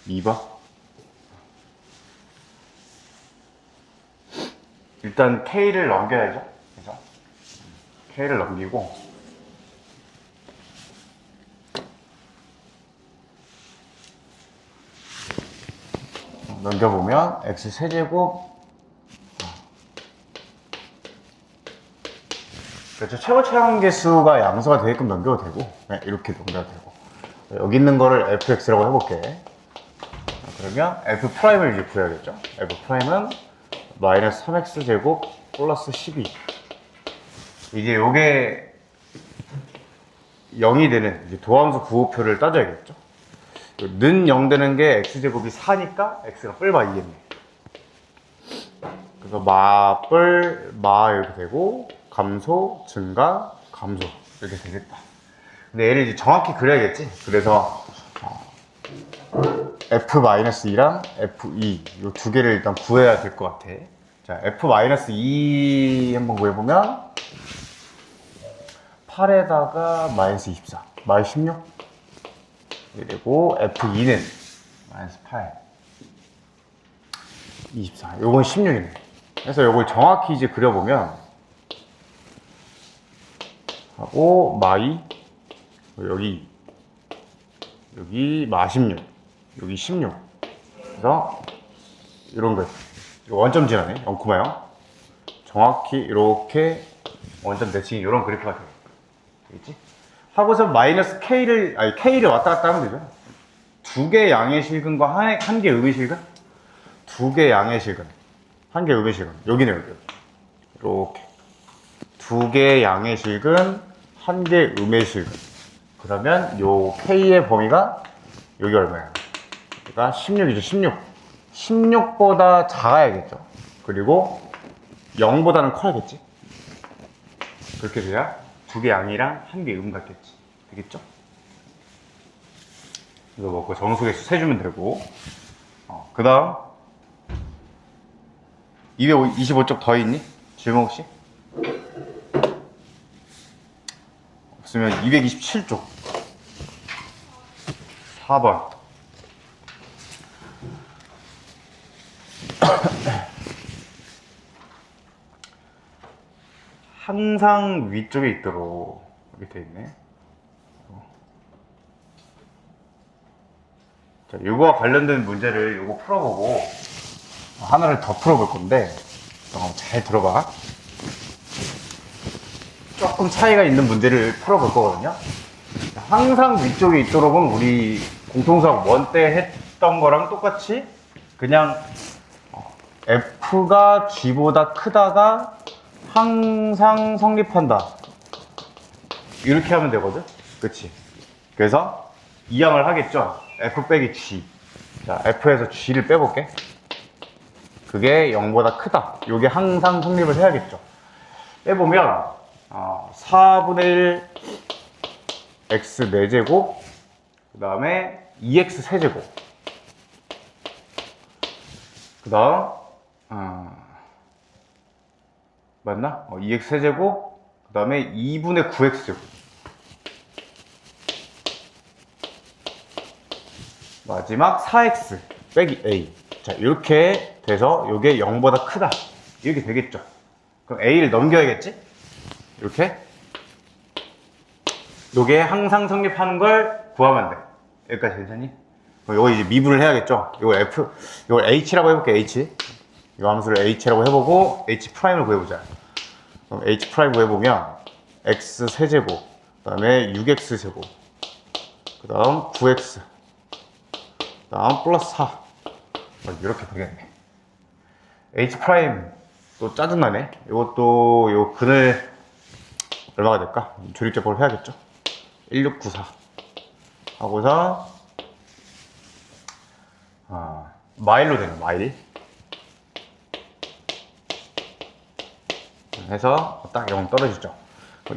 2번. 일단 K를 넘겨야죠. 그래서 K를 넘기고 넘겨보면 X 세제곱, 그렇죠. 최고 차량계수가 양수가 되게끔 넘겨도 되고, 네, 이렇게 넘겨도 되고. 여기 있는 거를 fx라고 해볼게. 그러면 f'을 이제 구해야겠죠. f'은 마이너스 3x 제곱 플러스 12. 이제 요게 0이 되는 이제 도함수 부호표를 따져야겠죠. 는 0 되는 게 x제곱이 4니까 x가 뿔마 2겠네. 그래서 마 이렇게 되고, 감소, 증가, 감소 이렇게 되겠다. 근데 얘를 이제 정확히 그려야겠지. 그래서 f-2랑 f2 이 두 개를 일단 구해야 될 것 같아. 자, f-2 한번 구해보면 8에다가 마이너스 24, 마이너스 16 그리고 f2는 마이너스 8, 24. 요건 16이네. 그래서 요걸 정확히 이제 그려보면 하고 마이 여기 마16 여기 16. 그래서 이런 거 원점 지나네. 0,0 정확히 이렇게 원점 대칭이 이런 그래프가 되겠지. 하고서 마이너스 K를 왔다 갔다 하면 되죠. 두 개 양의 실근과 한 개 음의 실근, 두 개 양의 실근, 한 개 음의 실근. 여기네, 여기. 이렇게 두 개 양의 실근, 한 개 음의 실근. 그러면 요 K의 범위가 여기 얼마야? 그러니까 16이죠. 16보다 작아야겠죠. 그리고 0보다는 커야겠지. 그렇게 돼야 두 개 양이랑 한 개 음 같겠지. 되겠죠? 이거 먹고 정수계수 세주면 되고, 그 다음 225쪽 더 있니? 질문 혹시? 없으면 227쪽 4번. 항상 위쪽에 있도록 여기 돼 있네. 자, 이거와 관련된 문제를 이거 풀어보고 하나를 더 풀어볼 건데 잘 들어봐. 조금 차이가 있는 문제를 풀어볼 거거든요. 항상 위쪽에 있도록은 우리 공통수학 1 때 했던 거랑 똑같이 그냥 F가 G보다 크다가 항상 성립한다. 이렇게 하면 되거든? 그치? 그래서 이항을 하겠죠? F 빼기 G. 자, F에서 G를 빼볼게. 그게 0보다 크다. 이게 항상 성립을 해야겠죠? 빼보면 4분의 1 x 4제곱 그 다음에 2x 세제곱 그 다음 맞나? 2x 세제곱 그 다음에 2분의 9x 제곱 마지막 4x 빼기 a. 자, 이렇게 돼서 이게 0보다 크다 이렇게 되겠죠. 그럼 a를 넘겨야겠지? 이렇게 요게 항상 성립하는 걸 구하면 돼. 여기까지 괜찮니? 요거 이제 미분을 해야겠죠? 요걸 h라고 해볼게, h. 이 함수를 h라고 해보고, h'을 구해보자. 그럼 h' 구해보면, x 세제곱, 그 다음에 6x 제곱, 그 다음 9x, 그 다음 플러스 4. 이렇게 되겠네. h' 또 짜증나네. 이것도, 요 근을 얼마가 될까? 조립제법을 해야겠죠? 1694 하고서 마일로 되는 마일 해서 딱 0 떨어지죠.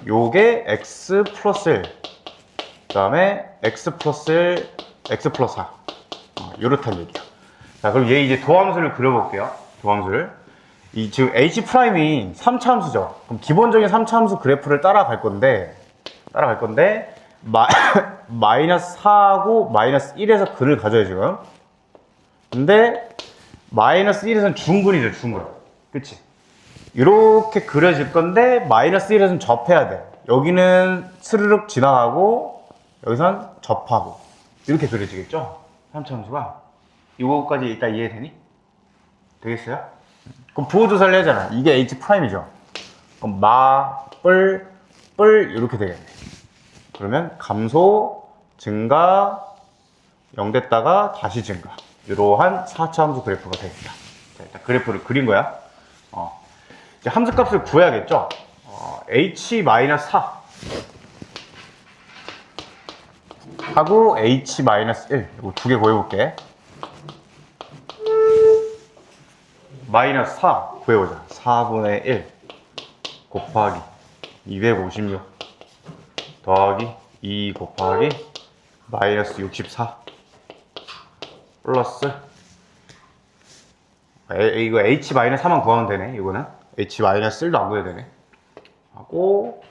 요게 x 플러스 1 그 다음에 x 플러스 1 x 플러스 4 요렇단 얘기야. 자, 그럼 얘 이제 도함수를 그려볼게요. 도함수를 지금 h'이 3차 함수죠. 그럼 기본적인 3차 함수 그래프를 따라갈 건데 마이너스 4하고 마이너스 1에서 근을 가져요 지금. 근데 마이너스 1에서는 중근이죠, 중근. 그치? 이렇게 그려질 건데 마이너스 1에서는 접해야 돼. 여기는 스르륵 지나가고 여기선 접하고 이렇게 그려지겠죠? 3차 함수가. 이거까지 일단 이해되니? 되겠어요? 그럼 부호조사를 하잖아. 이게 H'이죠. 그럼 뿔 이렇게 되겠네. 그러면 감소, 증가, 0 됐다가 다시 증가. 이러한 4차 함수 그래프가 되겠다. 자, 일단 그래프를 그린 거야. 이제 함수값을 구해야겠죠? H-4 하고 H-1 이거 두 개 구해볼게. 마이너스 4 구해보자. 4분의 1 곱하기 256 더하기 2 곱하기 마이너스 64 플러스 이거 H-4만 구하면 되네. 이거는 H-1도 안 구해야 되네. 하고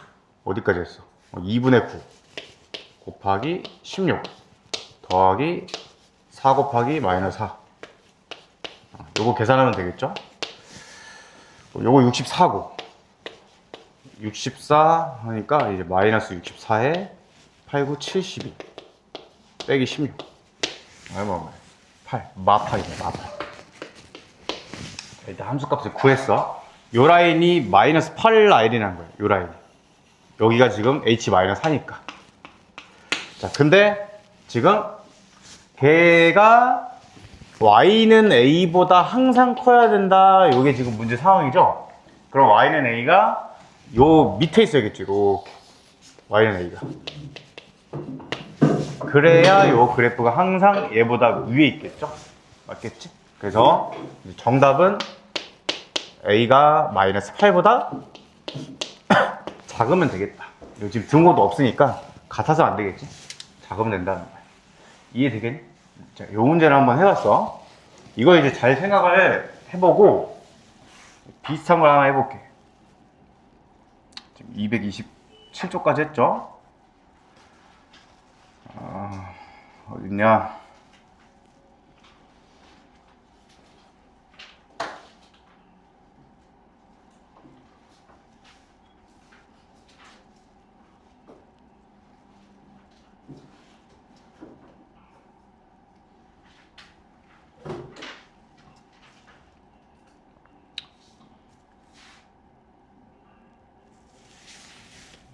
어디까지 했어? 2분의 9 곱하기 16 더하기 4 곱하기 마이너스 4. 요거 계산하면 되겠죠? 요거 64고 64 하니까 이제 마이너스 64에 8, 9, 72 빼기 16 얼마 8 마파이네. 마파. 일단 함수값을 구했어. 요 라인이 마이너스 8 라인이라는 거예요. 요 라인이. 여기가 지금 H-4니까. 자, 근데 지금 걔가 Y는 A보다 항상 커야 된다. 요게 지금 문제 상황이죠. 그럼 Y는 A가 요 밑에 있어야겠죠. 이렇게. Y는 A가. 그래야 요 그래프가 항상 얘보다 위에 있겠죠. 맞겠지? 그래서 정답은 A가 마이너스 8보다 작으면 되겠다. 지금 등호도 없으니까 같아서 안 되겠지. 작으면 된다는 거야. 이해되겠니? 자, 요 문제를 한번 해봤어. 이거 이제 잘 생각을 해보고 비슷한 걸 하나 해볼게. 지금 227쪽까지 했죠? 어딨냐?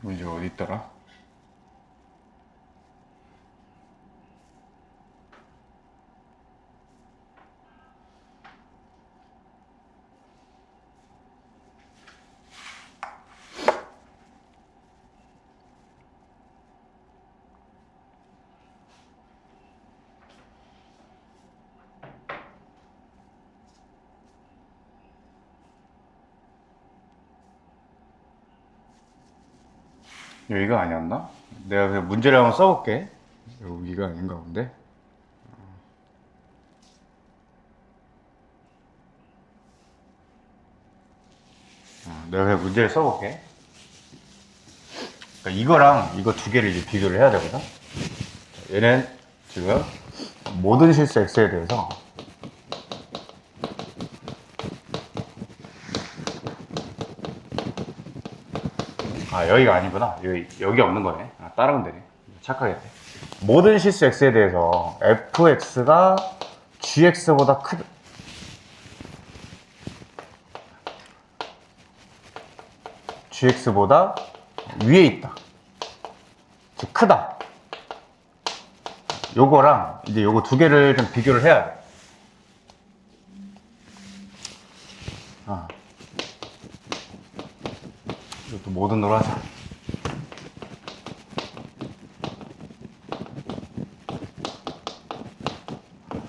문제 어디 있더라? 여기가 아니었나? 내가 그냥 문제를 한번 써볼게. 여기가 아닌가 본데. 내가 그냥 문제를 써볼게. 그러니까 이거랑 이거 두 개를 이제 비교를 해야 되거든. 얘는 지금 모든 실수 x에 대해서 여기가 아니구나. 여기 없는 거네. 따라오면 되네. 착하겠네. 모든 실수 x에 대해서 fx가 gx보다 크다. gx보다 위에 있다. 즉 크다. 요거랑 이제 요거 두 개를 좀 비교를 해야 돼. 이것도 모든 걸 하자.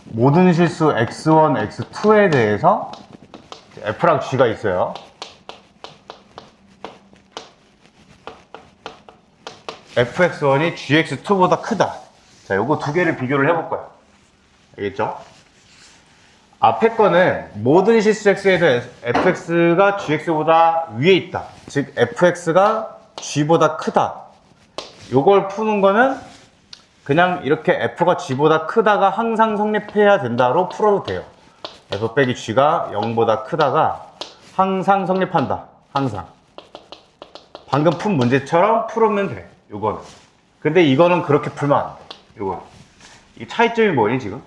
모든 실수 x1, x2에 대해서 f랑 g가 있어요. fx1이 gx2보다 크다. 자, 요거 두 개를 비교를 해볼 거야. 알겠죠? 앞에 거는 모든 실수 x에 대해서 fx가 gx보다 위에 있다. 즉 fx가 g보다 크다. 요걸 푸는 거는 그냥 이렇게 f가 g보다 크다가 항상 성립해야 된다로 풀어도 돼요. f 빼기 g가 0보다 크다가 항상 성립한다. 항상. 방금 푼 문제처럼 풀으면 돼. 요거는. 근데 이거는 그렇게 풀면 안 돼. 요거는. 이 차이점이 뭐니 지금?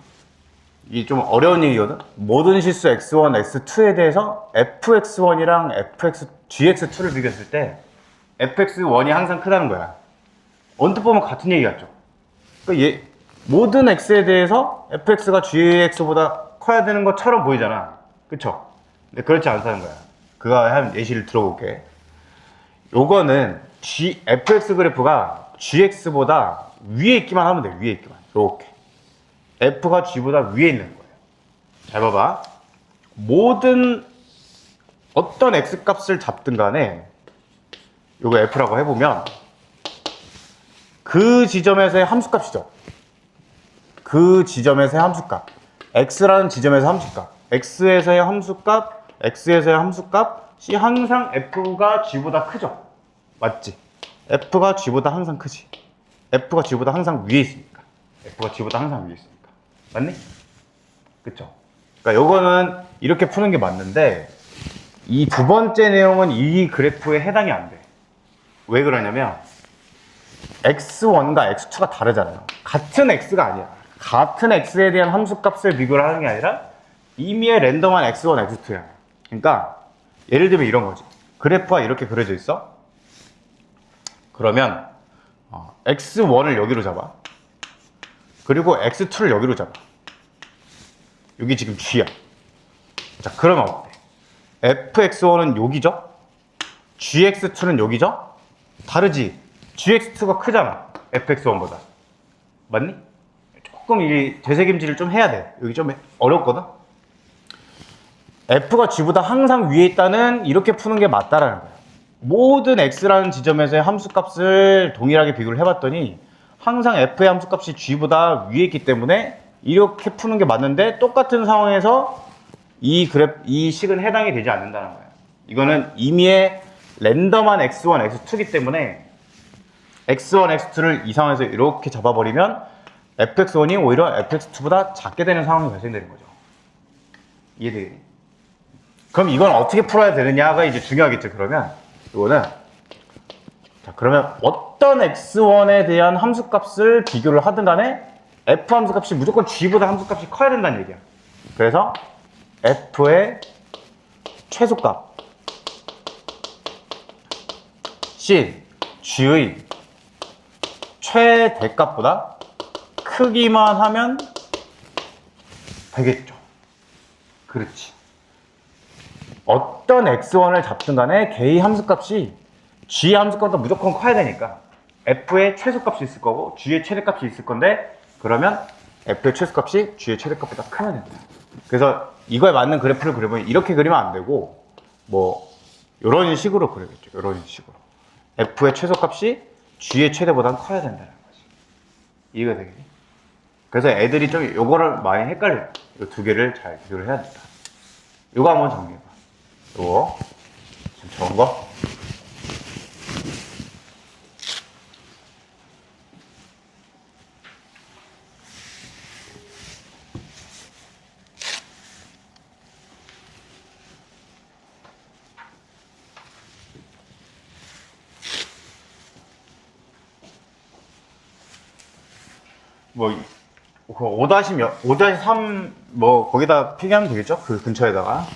이게 좀 어려운 얘기거든? 모든 실수 x1, x2에 대해서 fx1이랑 gx2를 비교했을 때 fx1이 항상 크다는 거야. 언뜻 보면 같은 얘기 같죠? 그러니까 모든 x에 대해서 fx가 gx보다 커야 되는 것처럼 보이잖아. 그쵸? 근데 그렇지 않다는 거야. 그거 한 예시를 들어볼게. 요거는 fx 그래프가 gx보다 위에 있기만 하면 돼. 위에 있기만. 이렇게. f가 g보다 위에 있는 거예요. 잘 봐봐. 모든 어떤 x 값을 잡든 간에 요거 f라고 해보면 그 지점에서의 함수값이죠. 그 지점에서의 함수값. x라는 지점에서 함수값. x에서의 함수값, x에서의 함수값이 항상 f가 g보다 크죠. 맞지? f가 g보다 항상 크지. f가 g보다 항상 위에 있으니까. f가 g보다 항상 위에 있으니까. 맞니? 그쵸? 그러니까 요거는 이렇게 푸는 게 맞는데 이 두 번째 내용은 이 그래프에 해당이 안 돼. 왜 그러냐면 x1과 x2가 다르잖아요. 같은 x가 아니야. 같은 x에 대한 함수값을 비교를 하는 게 아니라 임의의 랜덤한 x1, x2야. 그러니까 예를 들면 이런 거지. 그래프가 이렇게 그려져 있어. 그러면 x1을 여기로 잡아. 그리고 x2를 여기로 잡아. 여기 지금 g야. 자, 그러면 어때? fx1은 여기죠? gx2는 여기죠? 다르지? gx2가 크잖아. fx1보다. 맞니? 조금 이 되새김질을 좀 해야 돼. 여기 좀 어렵거든? f가 g보다 항상 위에 있다는 이렇게 푸는 게 맞다라는 거야. 모든 x라는 지점에서의 함수값을 동일하게 비교를 해봤더니 항상 f의 함수값이 g보다 위에 있기 때문에 이렇게 푸는 게 맞는데 똑같은 상황에서 이 식은 해당이 되지 않는다는 거야. 이거는 임의의 랜덤한 x1, x2이기 때문에 x1, x2를 이 상황에서 이렇게 잡아버리면 fx1이 오히려 fx2보다 작게 되는 상황이 발생되는 거죠. 이해되겠니? 그럼 이건 어떻게 풀어야 되느냐가 이제 중요하겠죠. 그러면 이거는 자, 그러면 어떤 x1에 대한 함수값을 비교를 하든 간에 f 함수값이 무조건 g보다 함수값이 커야 된다는 얘기야. 그래서 f의 최소값 신 g의 최대값보다 크기만 하면 되겠죠. 그렇지. 어떤 x1을 잡든 간에 걔의 함수값이 g의 함수값보다 무조건 커야 되니까 f의 최소값이 있을 거고 g의 최대값이 있을 건데 그러면 f의 최소값이 g의 최대값보다 크면 된다. 그래서 이거에 맞는 그래프를 그려보면 이렇게 그리면 안 되고 뭐 이런 식으로 그려야겠죠. 이런 식으로 f의 최소값이 g의 최대보다 커야 된다는 거지. 이해가 되겠니? 그래서 애들이 좀 요거를 많이 헷갈려요. 이 두 개를 잘 비교를 해야 된다. 요거 한번 정리해봐. 요거 지금 적은 거 뭐 5-3 뭐 거기다 필기하면 되겠죠? 그 근처에다가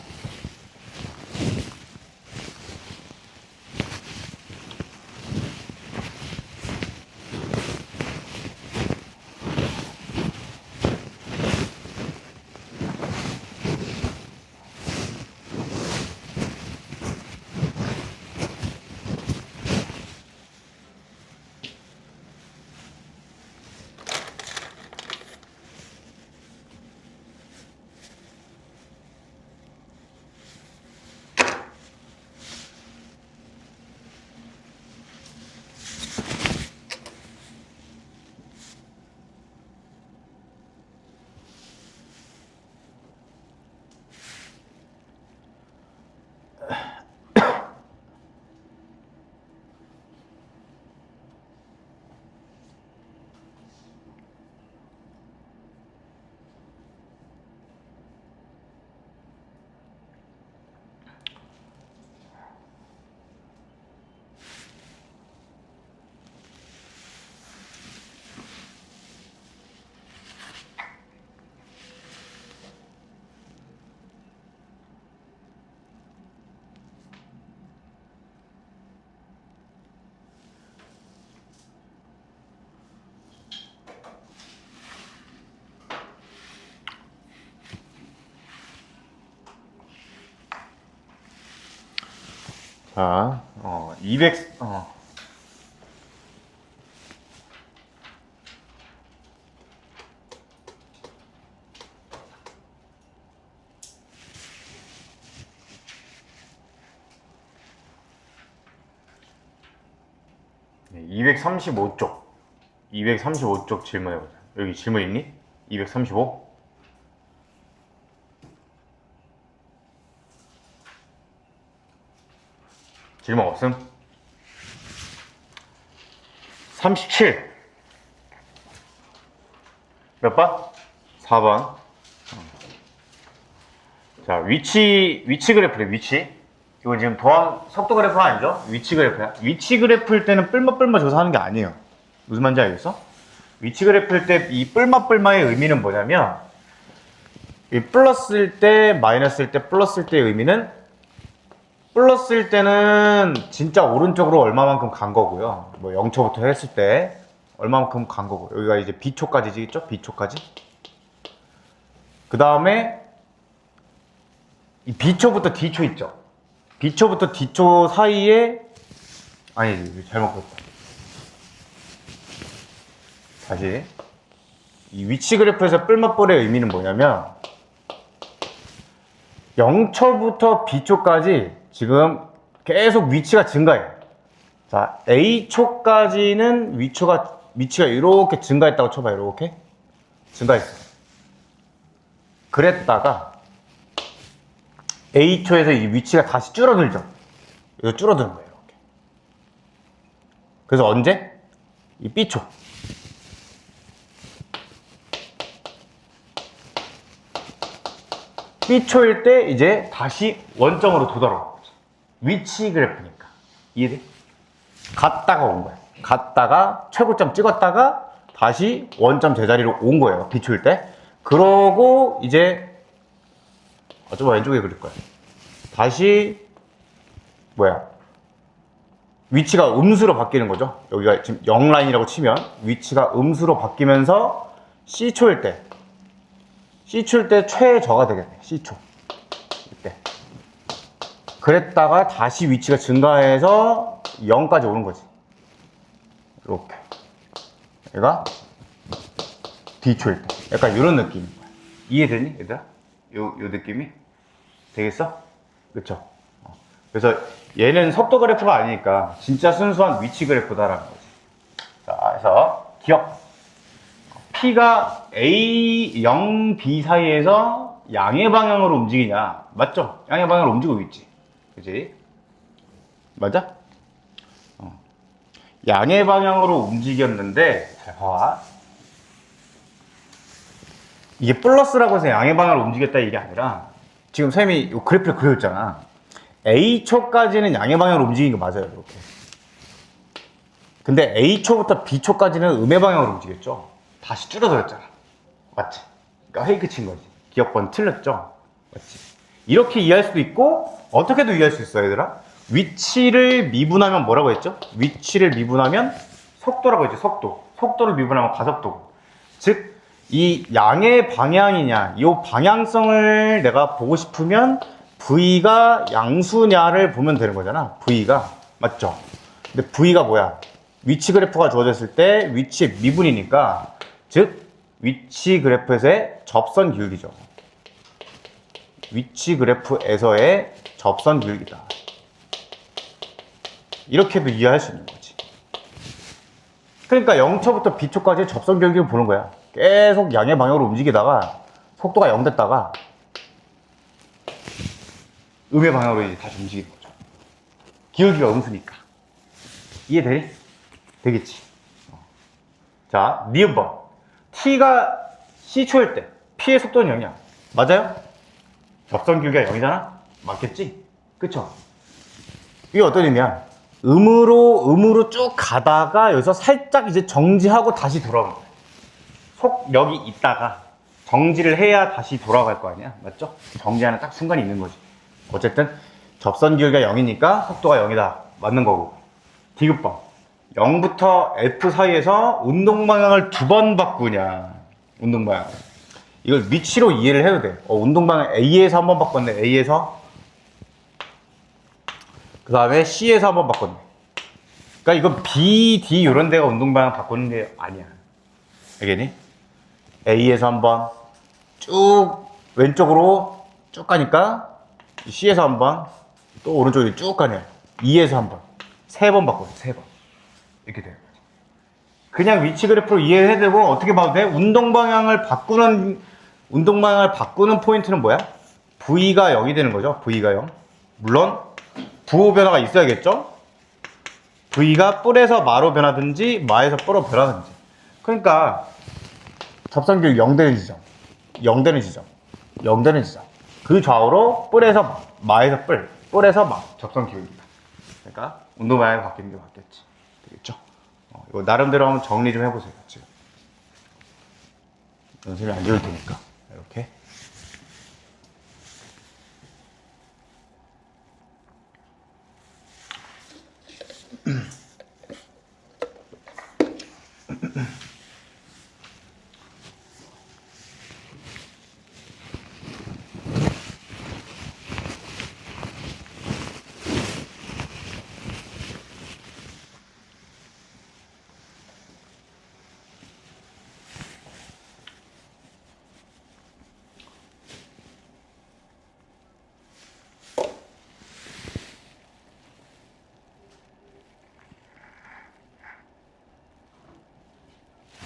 자, 200, 235쪽. 235쪽 질문해보자. 여기 질문 있니? 235? 질문 없음? 37. 몇 번? 4번. 자, 위치 그래프래, 위치. 이거 지금 속도 그래프가 아니죠? 위치 그래프야. 위치 그래프일 때는 뿔마뿔마 조사하는 게 아니에요. 무슨 말인지 알겠어? 위치 그래프일 때 이 뿔마뿔마의 의미는 뭐냐면, 이 플러스일 때, 마이너스일 때, 플러스일 때의 의미는, 플러스일 때는 진짜 오른쪽으로 얼마만큼 간 거고요. 뭐 0초부터 했을 때 얼마만큼 간 거고. 여기가 이제 B초까지죠? B초까지. 그 다음에 이 B초부터 D초 있죠? B초부터 D초 사이에, 아니, 잘못 봤다. 다시. 이 위치 그래프에서 뿔맛볼의 의미는 뭐냐면, 0초부터 B초까지 지금 계속 위치가 증가해요. 자, A초까지는 위치가 이렇게 증가했다고 쳐봐요. 이렇게. 증가했어요. 그랬다가, A초에서 이 위치가 다시 줄어들죠. 이거 줄어드는 거예요. 이렇게. 그래서 언제? 이 B초. B초일 때 이제 다시 원점으로 도달하는 거죠. 위치 그래프니까. 이해돼? 갔다가 온 거야. 갔다가 최고점 찍었다가 다시 원점 제자리로 온 거예요. B초일 때. 그러고 이제 좀 왼쪽에 그릴 거야. 다시 위치가 음수로 바뀌는 거죠. 여기가 지금 0라인이라고 치면 위치가 음수로 바뀌면서 C초일 때 최저가 되겠네. C초 이때. 그랬다가 다시 위치가 증가해서 0까지 오는 거지. 이렇게. 얘가 D초일 때. 약간 이런 느낌인 거야. 이해되니, 얘들아? 요 느낌이? 되겠어? 그쵸? 그래서 얘는 속도 그래프가 아니니까 진짜 순수한 위치 그래프다라는 거지. 자, 그래서 기억. P가 A, 0, B 사이에서 양의 방향으로 움직이냐? 맞죠? 양의 방향으로 움직이고 있지. 그치? 맞아? 양의 방향으로 움직였는데, 잘 봐봐. 이게 플러스라고 해서 양의 방향으로 움직였다 이게 아니라, 지금 쌤이 이 그래프를 그려줬잖아. A초까지는 양의 방향으로 움직이는 거 맞아요, 이렇게. 근데 A초부터 B초까지는 음의 방향으로 움직였죠. 다시 줄어들었잖아. 맞지? 그러니까 헤이크 친 거지. 기억번 틀렸죠? 맞지? 이렇게 이해할 수도 있고, 어떻게도 이해할 수 있어, 얘들아. 위치를 미분하면 뭐라고 했죠? 위치를 미분하면 속도라고 했죠, 속도. 속도를 미분하면 가속도고. 즉, 이 양의 방향이냐, 이 방향성을 내가 보고 싶으면 V가 양수냐를 보면 되는 거잖아. V가. 맞죠? 근데 V가 뭐야? 위치 그래프가 주어졌을 때 위치의 미분이니까, 즉 위치 그래프에서의 접선 기울기죠. 위치 그래프에서의 접선 기울기다. 이렇게도 이해할 수 있는 거지. 그러니까 0초부터 B초까지 접선 기울기를 보는 거야. 계속 양의 방향으로 움직이다가 속도가 0 됐다가 음의 방향으로 이제 다시 움직이는 거죠. 기울기가 음수니까. 이해되니? 되겠지. 자, 니은번. T가 C초일 때 P의 속도는 0이야. 맞아요? 접선 기울기가 0이잖아? 맞겠지? 그쵸? 이게 어떤 의미야? 음으로 쭉 가다가 여기서 살짝 이제 정지하고 다시 돌아오는 거야. 속력이 있다가 정지를 해야 다시 돌아갈 거 아니야? 맞죠? 정지하는 딱 순간이 있는 거지. 어쨌든 접선 기울기가 0이니까 속도가 0이다. 맞는 거고. 디귿번. 0부터 F 사이에서 운동 방향을 2번 바꾸냐. 운동 방향. 이걸 위치로 이해를 해도 돼. 운동 방향 A에서 한번 바꿨네. A에서 그 다음에 C에서 한번 바꿨네. 그러니까 이건 B, D 이런 데가 운동 방향 바꾸는 게 아니야. 알겠니? A에서 한번 쭉 왼쪽으로 쭉 가니까 C에서 한번 또 오른쪽으로 쭉 가네. E에서 한번 3번 바꿔. 3번 이렇게 돼요. 그냥 위치 그래프로 이해해야 되고 어떻게 봐도 돼? 운동 방향을 바꾸는 포인트는 뭐야? V가 0이 되는 거죠. V가 0. 물론 부호 변화가 있어야겠죠. V가 뿔에서 마로 변하든지 마에서 뿔로 변하든지. 그러니까 접선길 0 되는 지점, 0 되는 지점, 0 되는 지점. 그 좌우로 뿔에서 마에서 뿔에서 마 접선 기울기다. 그러니까 운동 방향이 바뀌는 게 맞겠지. 되겠죠? 이거 나름대로 한번 정리 좀 해보세요. 지금 연습이 안 좋을 테니까 이렇게.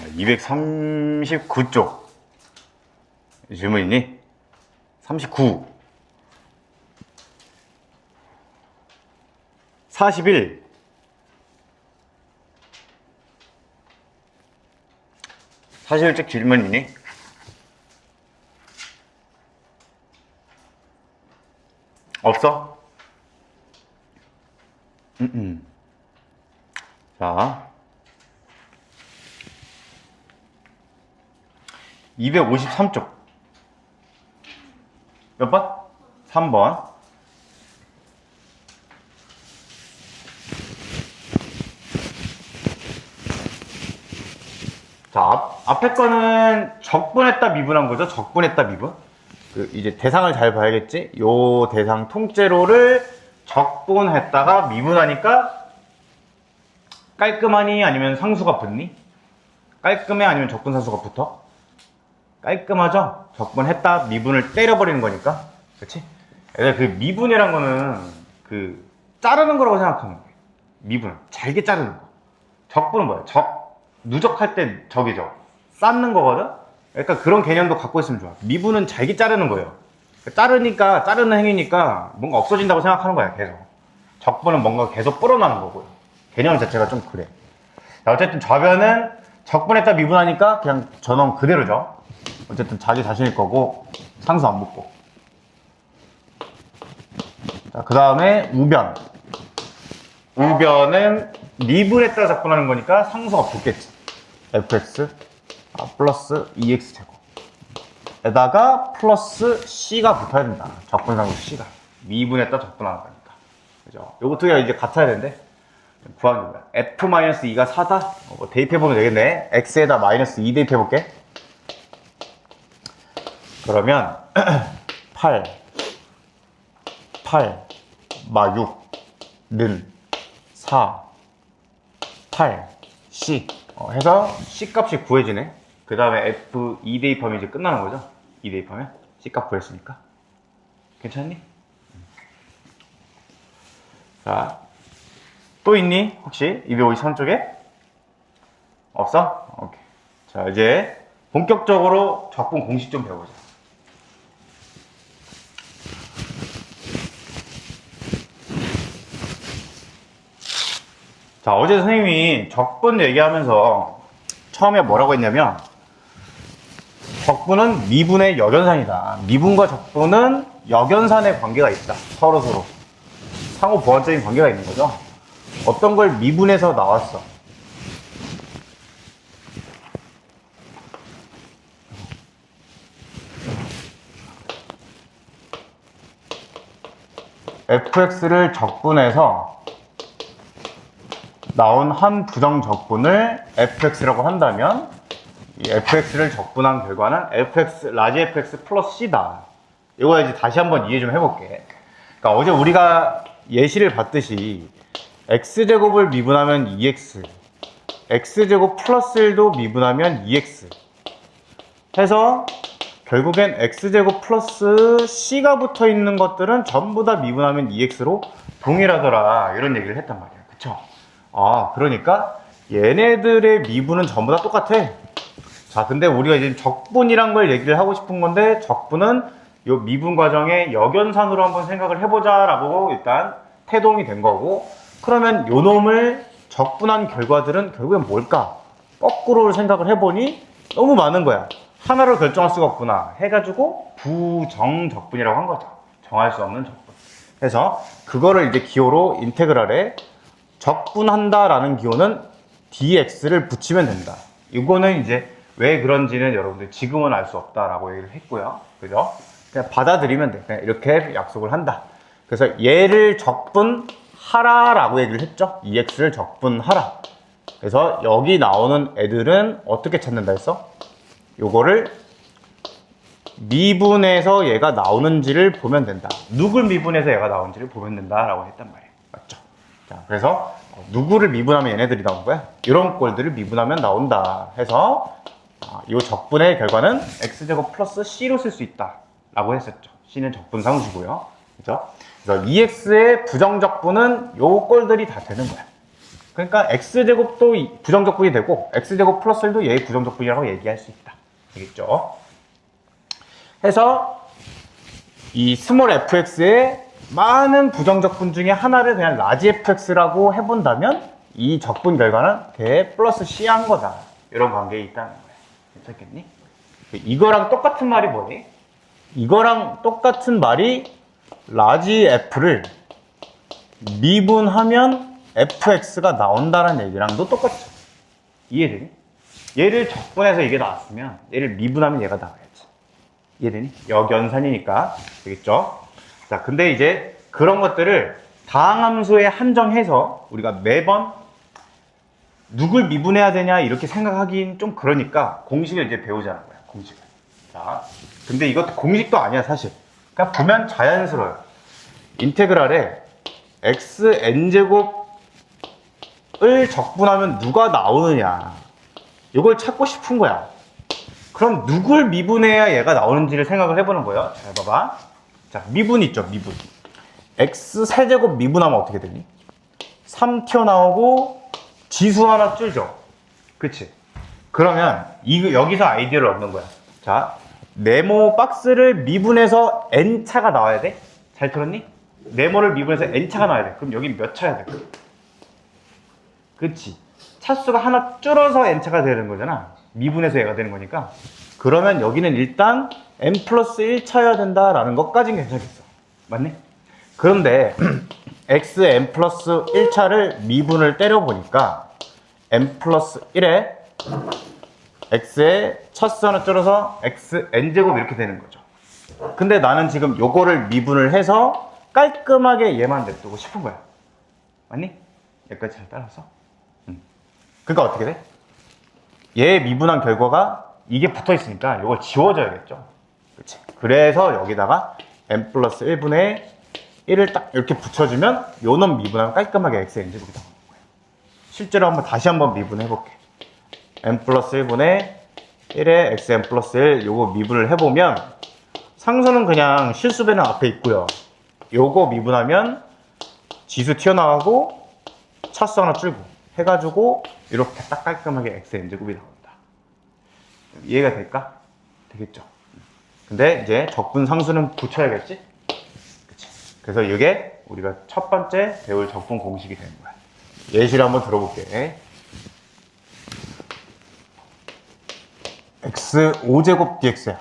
아, 239쪽 질문 있니? 39 41 41쪽 질문 있니? 없어? 자 253쪽 몇 번? 3번. 자, 앞에 거는 적분했다 미분한 거죠. 적분했다 미분. 이제 대상을 잘 봐야겠지. 요 대상 통째로를 적분했다가 미분하니까 깔끔하니 아니면 상수가 붙니? 깔끔해 아니면 적분상수가 붙어? 깔끔하죠? 적분했다 미분을 때려버리는 거니까. 그렇지? 그 미분이란 거는 자르는 거라고 생각하는 거예요. 미분 잘게 자르는 거. 적분은 뭐야? 누적할 때 적이죠. 쌓는 거거든? 그러니까 그런 개념도 갖고 있으면 좋아. 미분은 잘게 자르는 거예요. 자르는 행위니까 뭔가 없어진다고 생각하는 거야, 계속. 적분은 뭔가 계속 불어나는 거고요. 개념 자체가 좀 그래. 자, 어쨌든 좌변은 적분했다 미분하니까 그냥 전원 그대로죠. 어쨌든 자기 자신일 거고, 상수 안 붙고. 자, 그 다음에 우변. 우변은 미분했다 적분하는 거니까 상수가 붙겠지. fx 플러스 2x 제곱 에다가 플러스 c가 붙어야 된다. 적분상수 c가 미분했다 적분하는 거니까. 그죠? 요거 두 개가 이제 같아야 되는데 구하는 거야. f-2가 4다? 뭐 대입해보면 되겠네. x에다 마이너스 2 대입해볼게. 그러면 8 마 6 는 4 8 c 해서 c 값이 구해지네. 그 다음에 f 2 대입하면 이제 끝나는 거죠. 2 대입하면 c 값 구했으니까. 괜찮니? 자, 또 있니? 혹시 253쪽에? 없어? 오케이. 자, 이제 본격적으로 적분 공식 좀 배워보자. 자, 어제 선생님이 적분 얘기하면서 처음에 뭐라고 했냐면 적분은 미분의 역연산이다. 미분과 적분은 역연산의 관계가 있다. 서로 상호 보완적인 관계가 있는 거죠. 어떤 걸 미분해서 나왔어. fx를 적분해서 나온 한 부정 적분을 fx라고 한다면 이 fx를 적분한 결과는 라지 fx 플러스 c다. 이거 이제 다시 한번 이해 좀 해볼게. 그러니까 어제 우리가 예시를 봤듯이 x제곱을 미분하면 2x, x제곱 플러스 1도 미분하면 2x 해서 결국엔 x제곱 플러스 c가 붙어 있는 것들은 전부 다 미분하면 2x로 동일하더라, 이런 얘기를 했단 말이야. 그쵸? 아, 그러니까 얘네들의 미분은 전부 다 똑같아. 자, 근데 우리가 이제 적분이란 걸 얘기를 하고 싶은 건데, 적분은 이 미분 과정의 역연산으로 한번 생각을 해보자 라고 일단 태동이 된 거고, 그러면 요 놈을 적분한 결과들은 결국엔 뭘까? 거꾸로 생각을 해보니 너무 많은 거야. 하나로 결정할 수가 없구나 해가지고 부정적분이라고 한 거죠. 정할 수 없는 적분. 그래서 그거를 이제 기호로 인테그랄에 적분한다라는 기호는 dx를 붙이면 된다. 이거는 이제 왜 그런지는 여러분들 지금은 알 수 없다라고 얘기를 했고요. 그죠? 그냥 받아들이면 돼. 그냥 이렇게 약속을 한다. 그래서 얘를 적분하라라고 얘기를 했죠. ex를 적분하라. 그래서 여기 나오는 애들은 어떻게 찾는다 했어? 요거를 미분해서 얘가 나오는지를 보면 된다. 누굴 미분해서 얘가 나오는지를 보면 된다라고 했단 말이에요. 맞죠? 자, 그래서 누구를 미분하면 얘네들이 나온 거야? 이런 꼴들을 미분하면 나온다 해서 이 적분의 결과는 x제곱 플러스 c로 쓸 수 있다 라고 했었죠. c는 적분 상수고요. 그죠? 그래서 2x의 부정적분은 요 꼴들이 다 되는 거야. 그러니까 x제곱도 부정적분이 되고 x제곱 플러스 1도 얘의 부정적분이라고 얘기할 수 있다. 되겠죠? 해서 이 스몰 fx의 많은 부정적분 중에 하나를 그냥 라지 fx라고 해본다면 이 적분 결과는 걔 플러스 c한 거다. 이런 관계에 있다는 거야. 괜찮겠니? 이거랑 똑같은 말이 뭐니? 이거랑 똑같은 말이 라지 f를 미분하면 fx가 나온다는 얘기랑도 똑같죠. 이해되니? 얘를 적분해서 이게 나왔으면 얘를 미분하면 얘가 나와야지. 이해되니? 역연산이니까. 되겠죠? 자, 근데 이제 그런 것들을 다항함수에 한정해서 우리가 매번 누굴 미분해야 되냐 이렇게 생각하긴 좀 그러니까 공식을 이제 배우자는 거야. 공식을. 자, 근데 이것도 공식도 아니야 사실. 그러니까 보면 자연스러워요. 인테그랄에 xn제곱을 적분하면 누가 나오느냐 이걸 찾고 싶은 거야. 그럼 누굴 미분해야 얘가 나오는지를 생각을 해보는 거예요. 잘 봐봐. 자, 미분 있죠, 미분. x 세제곱 미분하면 어떻게 되니? 3 튀어나오고 지수 하나 줄죠. 그치? 그러면 여기서 아이디어를 얻는 거야. 자, 네모 박스를 미분해서 n차가 나와야 돼. 잘 들었니? 네모를 미분해서 n차가 나와야 돼. 그럼 여기 몇 차야 돼? 그치? 차수가 하나 줄어서 n차가 되는 거잖아. 미분해서 얘가 되는 거니까. 그러면 여기는 일단 n 플러스 1차여야 된다라는 것까지는 괜찮겠어. 맞네? 그런데 x n 플러스 1차를 미분을 때려보니까 n 플러스 1에 x의 차수는 줄어서 xn제곱 이렇게 되는 거죠. 근데 나는 지금 요거를 미분을 해서 깔끔하게 얘만 냅두고 싶은 거야. 맞니? 여기까지 잘 따라서? 그러니까 어떻게 돼? 얘 미분한 결과가 이게 붙어 있으니까 이걸 지워줘야겠죠. 그치? 그래서 여기다가 n 플러스 1분의 1을 딱 이렇게 붙여주면 요놈 미분하면 깔끔하게 xn제곱이 나오는 거예요. 실제로 한번 다시 한번 미분해볼게. n 플러스 1분의 1에 xn 플러스 1 요거 미분을 해보면 상수는 그냥 실수배는 앞에 있고요. 요거 미분하면 지수 튀어나가고 차수 하나 줄고 해가지고 이렇게 딱 깔끔하게 xn제곱이 나온다. 이해가 될까? 되겠죠. 근데 이제 적분 상수는 붙여야겠지? 그치? 그래서 이게 우리가 첫 번째 배울 적분 공식이 되는 거야. 예시를 한번 들어볼게. x 5제곱 dx야.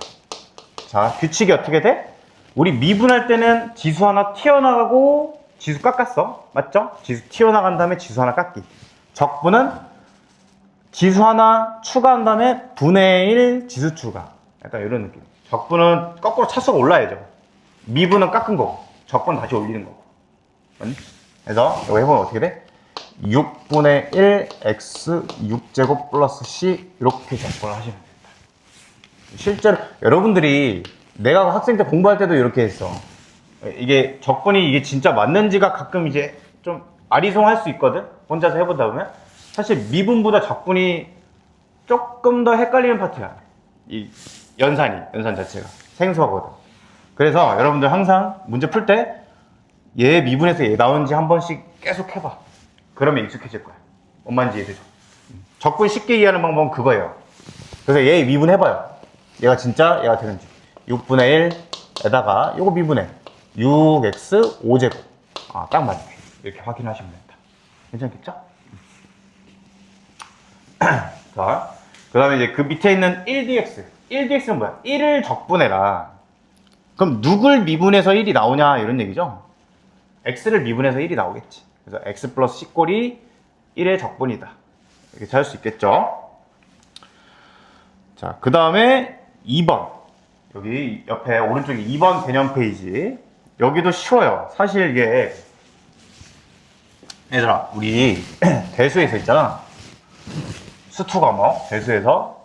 자, 규칙이 어떻게 돼? 우리 미분할 때는 지수 하나 튀어나가고 지수 깎았어. 맞죠? 지수 튀어나간 다음에 지수 하나 깎기. 적분은 지수 하나 추가한 다음에 분의 1 지수 추가. 약간 이런 느낌. 적분은 거꾸로 차수가 올라야죠. 미분은 깎은 거고 적분은 다시 올리는 거고. 맞니? 그래서 이거 해보면 어떻게 돼? 6분의 1 x 6제곱 플러스 c 이렇게 적분을 하시면 됩니다. 실제로 여러분들이 내가 학생 때 공부할 때도 이렇게 했어. 이게 적분이 이게 진짜 맞는지가 가끔 이제 좀 아리송할 수 있거든. 혼자서 해보다 보면 사실 미분보다 적분이 조금 더 헷갈리는 파트야. 이 연산 자체가 생소하거든. 그래서 여러분들 항상 문제 풀 때 얘 미분에서 얘 나오는지 한 번씩 계속 해봐. 그러면 익숙해질 거야. 뭔 말인지 이해되죠? 적분 쉽게 이해하는 방법은 그거예요. 그래서 얘 미분 해봐요. 얘가 진짜 얘가 되는지. 6분의 1에다가 요거 미분해 6x 5제곱. 딱 맞네. 이렇게 확인하시면 된다. 괜찮겠죠? 자, 그 다음에 이제 그 밑에 있는 1dx. 1dx는 뭐야? 1을 적분해라. 그럼 누굴 미분해서 1이 나오냐 이런 얘기죠? x를 미분해서 1이 나오겠지. 그래서 x 플러스 c 꼴이 1의 적분이다. 이렇게 찾을 수 있겠죠? 자, 그 다음에 2번. 여기 옆에 오른쪽에 2번 개념 페이지. 여기도 쉬워요. 사실 이게 얘들아, 우리 대수에서 있잖아. 수투 과목 대수에서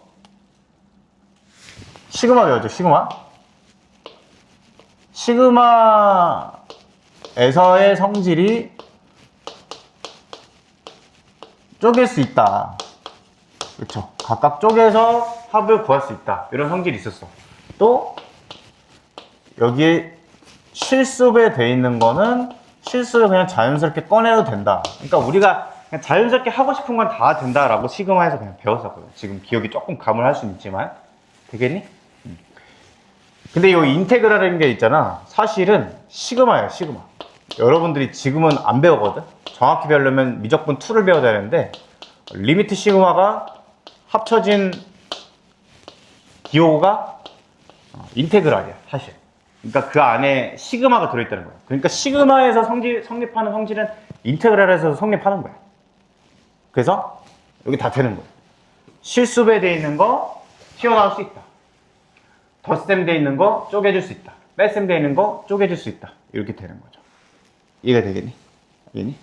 시그마 배웠죠? 시그마에서의 성질이 쪼갤 수 있다. 그렇죠? 각각 쪼개서 합을 구할 수 있다. 이런 성질이 있었어. 또 여기에 실수배 돼 있는 거는 실수를 그냥 자연스럽게 꺼내도 된다. 그러니까 우리가 그냥 자연스럽게 하고 싶은 건 다 된다라고 시그마에서 그냥 배웠었거든. 지금 기억이 조금 가물할 수는 있지만 되겠니? 근데 이 인테그랄이라는 게 있잖아. 사실은 시그마예요, 시그마. 여러분들이 지금은 안 배우거든. 정확히 배우려면 미적분 2를 배워야 되는데 리미트 시그마가 합쳐진 기호가 인테그랄이야, 사실. 그러니까 그 안에 시그마가 들어있다는 거야. 그러니까 시그마에서 성립하는 성질은 인테그랄에서 성립하는 거야. 그래서 여기 다 되는 거야. 실수배 돼 있는 거 튀어나올 수 있다. 덧셈 돼 있는 거 쪼개줄 수 있다. 뺄셈 돼 있는 거 쪼개줄 수 있다. 이렇게 되는 거죠. 이해가 되겠니? 알겠니?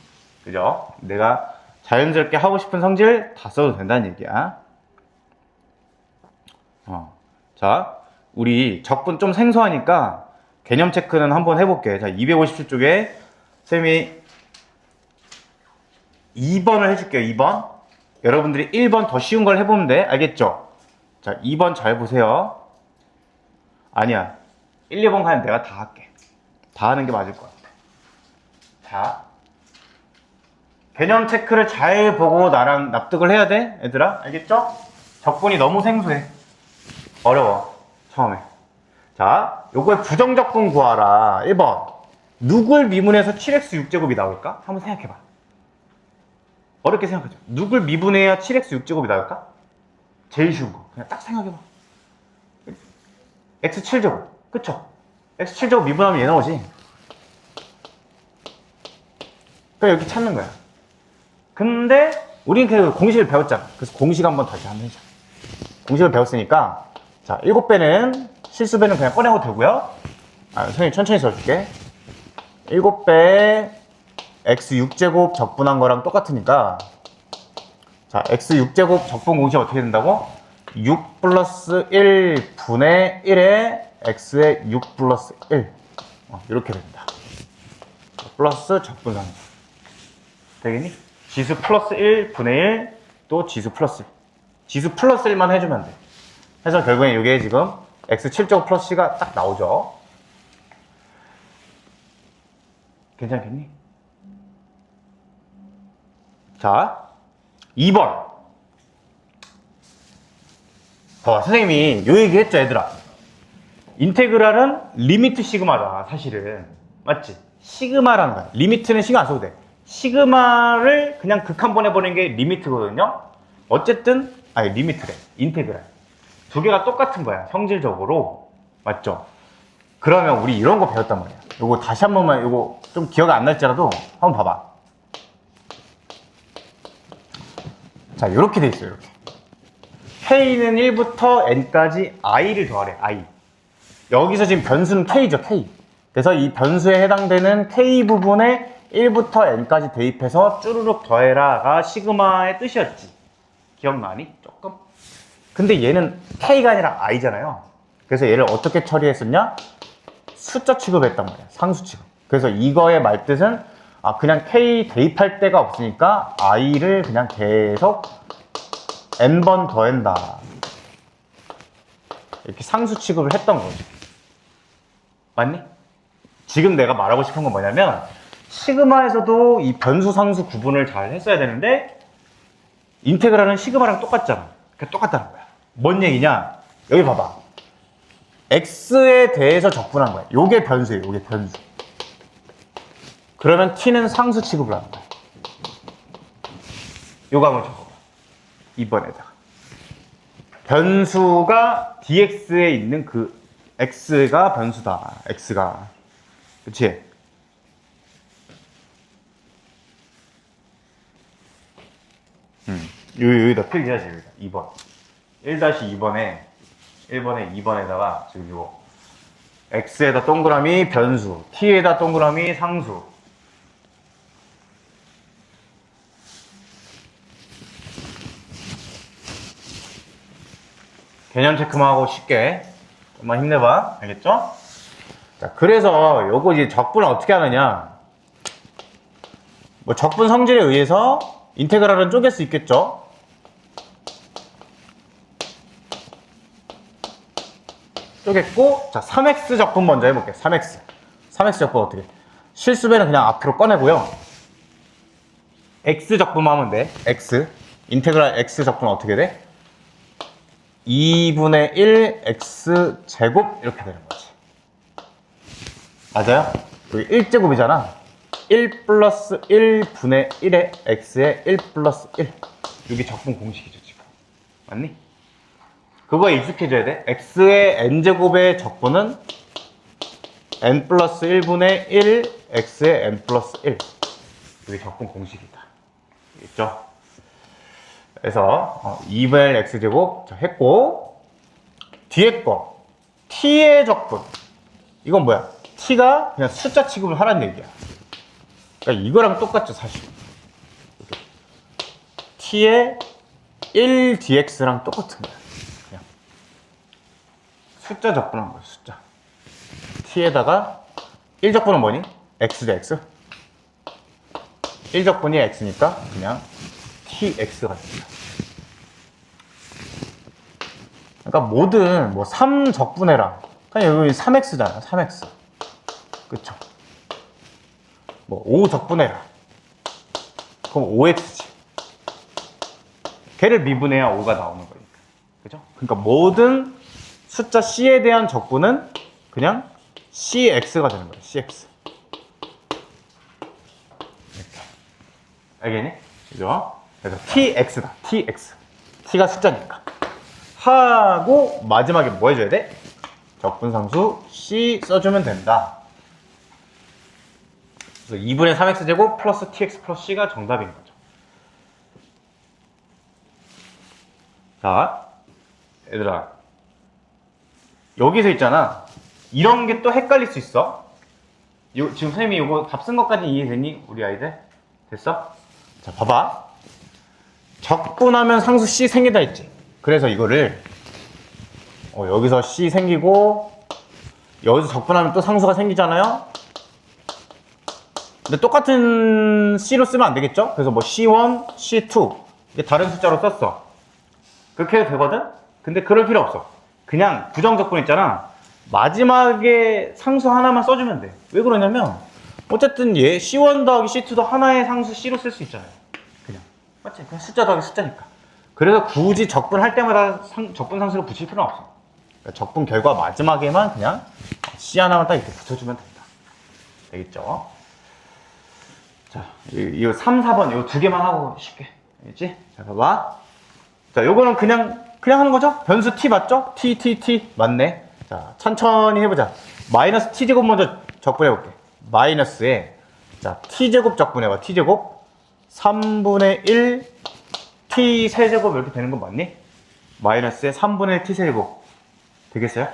그죠? 내가 자연스럽게 하고 싶은 성질 다 써도 된다는 얘기야. 자, 우리 적분 좀 생소하니까 개념 체크는 한번 해볼게. 자, 257쪽에 쌤이 2번을 해줄게요. 2번. 여러분들이 1번 더 쉬운 걸 해보면 돼. 알겠죠? 자, 2번 잘 보세요. 아니야. 1, 2번 가면 내가 다 할게. 다 하는 게 맞을 것 같아. 자, 개념 체크를 잘 보고 나랑 납득을 해야 돼. 얘들아. 알겠죠? 적분이 너무 생소해. 어려워. 처음에. 자, 요거의 부정적분 구하라. 1번. 누굴 미분해서 7x 6제곱이 나올까? 한번 생각해봐. 어렵게 생각하죠. 누굴 미분해야 7x 6제곱이 나올까? 제일 쉬운 거. 그냥 딱 생각해봐. x 7제곱. 그쵸? x 7제곱 미분하면 얘 나오지. 그럼 이렇게 찾는 거야. 근데 우리는 그 공식을 배웠잖아. 그래서 공식 한번 다시 한번 해자. 공식을 배웠으니까 자, 7배는 실수배는 그냥 꺼내고 되고요. 선생님 천천히 써줄게. 7배 x 6제곱 적분한 거랑 똑같으니까 자, x 6제곱 적분 공식 어떻게 된다고? 6 플러스 1 분의 1에 x의 6 플러스 1 이렇게 된다. 플러스 적분상 되겠니? 지수 플러스 1 분의 1 또 지수 플러스 1. 지수 플러스 1만 해주면 돼. 해서 결국엔 이게 지금 x 7제곱 플러스 c가 딱 나오죠. 괜찮겠니? 자, 2번. 선생님이 요 얘기 했죠, 얘들아. 인테그랄은 리미트 시그마다, 사실은. 맞지? 시그마라는 거야. 리미트는 신경 안 써도 돼. 시그마를 그냥 극한 보내버리는 게 리미트거든요. 어쨌든, 리미트래. 인테그랄. 두 개가 똑같은 거야, 성질적으로. 맞죠? 그러면 우리 이런 거 배웠단 말이야. 요거 다시 한 번만, 요거 좀 기억 안 날지라도 한번 봐봐. 자, 요렇게 돼 있어요, 이렇게. K는 1부터 N까지 I를 더하래, I. 여기서 지금 변수는 K죠, K. 그래서 이 변수에 해당되는 K 부분에 1부터 N까지 대입해서 쭈루룩 더해라가 시그마의 뜻이었지. 기억나니? 조금? 근데 얘는 K가 아니라 I잖아요. 그래서 얘를 어떻게 처리했었냐? 숫자 취급했단 말이야. 상수 취급. 그래서 이거의 말뜻은 그냥 k 대입할 데가 없으니까 i를 그냥 계속 n번 더한다. 이렇게 상수 취급을 했던 거지. 맞니? 지금 내가 말하고 싶은 건 뭐냐면 시그마에서도 이 변수 상수 구분을 잘 했어야 되는데 인테그랄은 시그마랑 똑같잖아. 그러니까 똑같다는 거야. 뭔 얘기냐? 여기 봐봐. x에 대해서 적분한 거야. 요게 변수예요. 요게 변수. 그러면 t는 상수 취급을 하는 거야. 요거 한번 적어봐. 2번에다가. 변수가 dx에 있는 그 x가 변수다. x가. 그치? 여기다 필기하지, 여기다. 2번. 1-2번에, 1번에 2번에다가 지금 이거 x에다 동그라미 변수, t에다 동그라미 상수. 개념 체크만 하고 쉽게 좀만 힘내봐. 알겠죠? 자, 그래서 요거 이제 적분을 어떻게 하느냐. 뭐 적분 성질에 의해서 인테그랄은 쪼갤 수 있겠죠? 쪼갰고, 자, 3x 적분 먼저 해볼게요. 3x. 3x 적분 어떻게? 실수배는 그냥 앞으로 꺼내고요. x 적분만 하면 돼. x. 인테그랄 x 적분은 어떻게 돼? 2분의 1 x 제곱 이렇게 되는 거지. 맞아요? 여기 1제곱이잖아. 1 플러스 1분의 1의 x에 1 플러스 1. 이게 적분 공식이죠, 지금. 맞니? 그거에 익숙해져야 돼. x의 n제곱의 적분은 n 플러스 1분의 1 x의 n 플러스 1. 이게 적분 공식이다. 있죠? 그래서 2분의 1 x제곱 했고, 뒤에 거 t의 적분. 이건 뭐야? t가 그냥 숫자 취급을 하라는 얘기야. 그러니까 이거랑 똑같죠, 사실. t의 1dx랑 똑같은 거야. 그냥 숫자 적분한 거야, 숫자. t에다가 1적분은 뭐니? x 대 x. 1적분이 x니까 그냥 tx가 됩니다. 그러니까 모든 뭐 3적분해라. 그냥 여기 3x잖아, 3x. 그쵸? 뭐 5적분해라. 그럼 5x지. 걔를 미분해야 5가 나오는 거니까. 그죠? 그러니까 모든 숫자 c에 대한 적분은 그냥 cx가 되는 거예요. cx. 이렇게. 알겠니? 그죠? 그래서 tx다. tx. t가 숫자니까. 하고 마지막에 뭐 해줘야 돼? 적분상수 c 써주면 된다. 그래서 2분의 3x제곱 플러스 tx 플러스 c가 정답인 거죠. 자, 얘들아, 여기서 있잖아. 이런 게 또 헷갈릴 수 있어. 지금 선생님이 이거 답 쓴 것까지 이해되니? 우리 아이들? 됐어? 자, 봐봐. 적분하면 상수 c 생긴다 했지. 그래서 이거를 여기서 c 생기고 여기서 적분하면 또 상수가 생기잖아요. 근데 똑같은 c로 쓰면 안 되겠죠? 그래서 뭐 c1, c2 이게 다른 숫자로 썼어. 그렇게 해도 되거든? 근데 그럴 필요 없어. 그냥 부정적분 있잖아. 마지막에 상수 하나만 써주면 돼. 왜 그러냐면 어쨌든 얘 c1 더하기 c2도 하나의 상수 c로 쓸 수 있잖아요. 그냥 맞지? 그냥 숫자 더하기 숫자니까. 그래서 굳이 적분할 때마다 적분 상수를 붙일 필요는 없어. 그러니까 적분 결과 마지막에만 그냥 c 하나만 딱 이렇게 붙여주면 된다. 되겠죠? 자, 이거 3, 4번 이거 두 개만 하고 쉽게. 알겠지? 자, 봐봐. 자, 요거는 그냥 하는 거죠? 변수 t 맞죠? t 맞네. 자, 천천히 해보자. 마이너스 t제곱 먼저 적분해볼게. 마이너스에, 자, t제곱 적분해봐. t제곱 3분의 1 t 세제곱 이렇게 되는 거 맞니? 마이너스에 3분의 1 t 세제곱 되겠어요?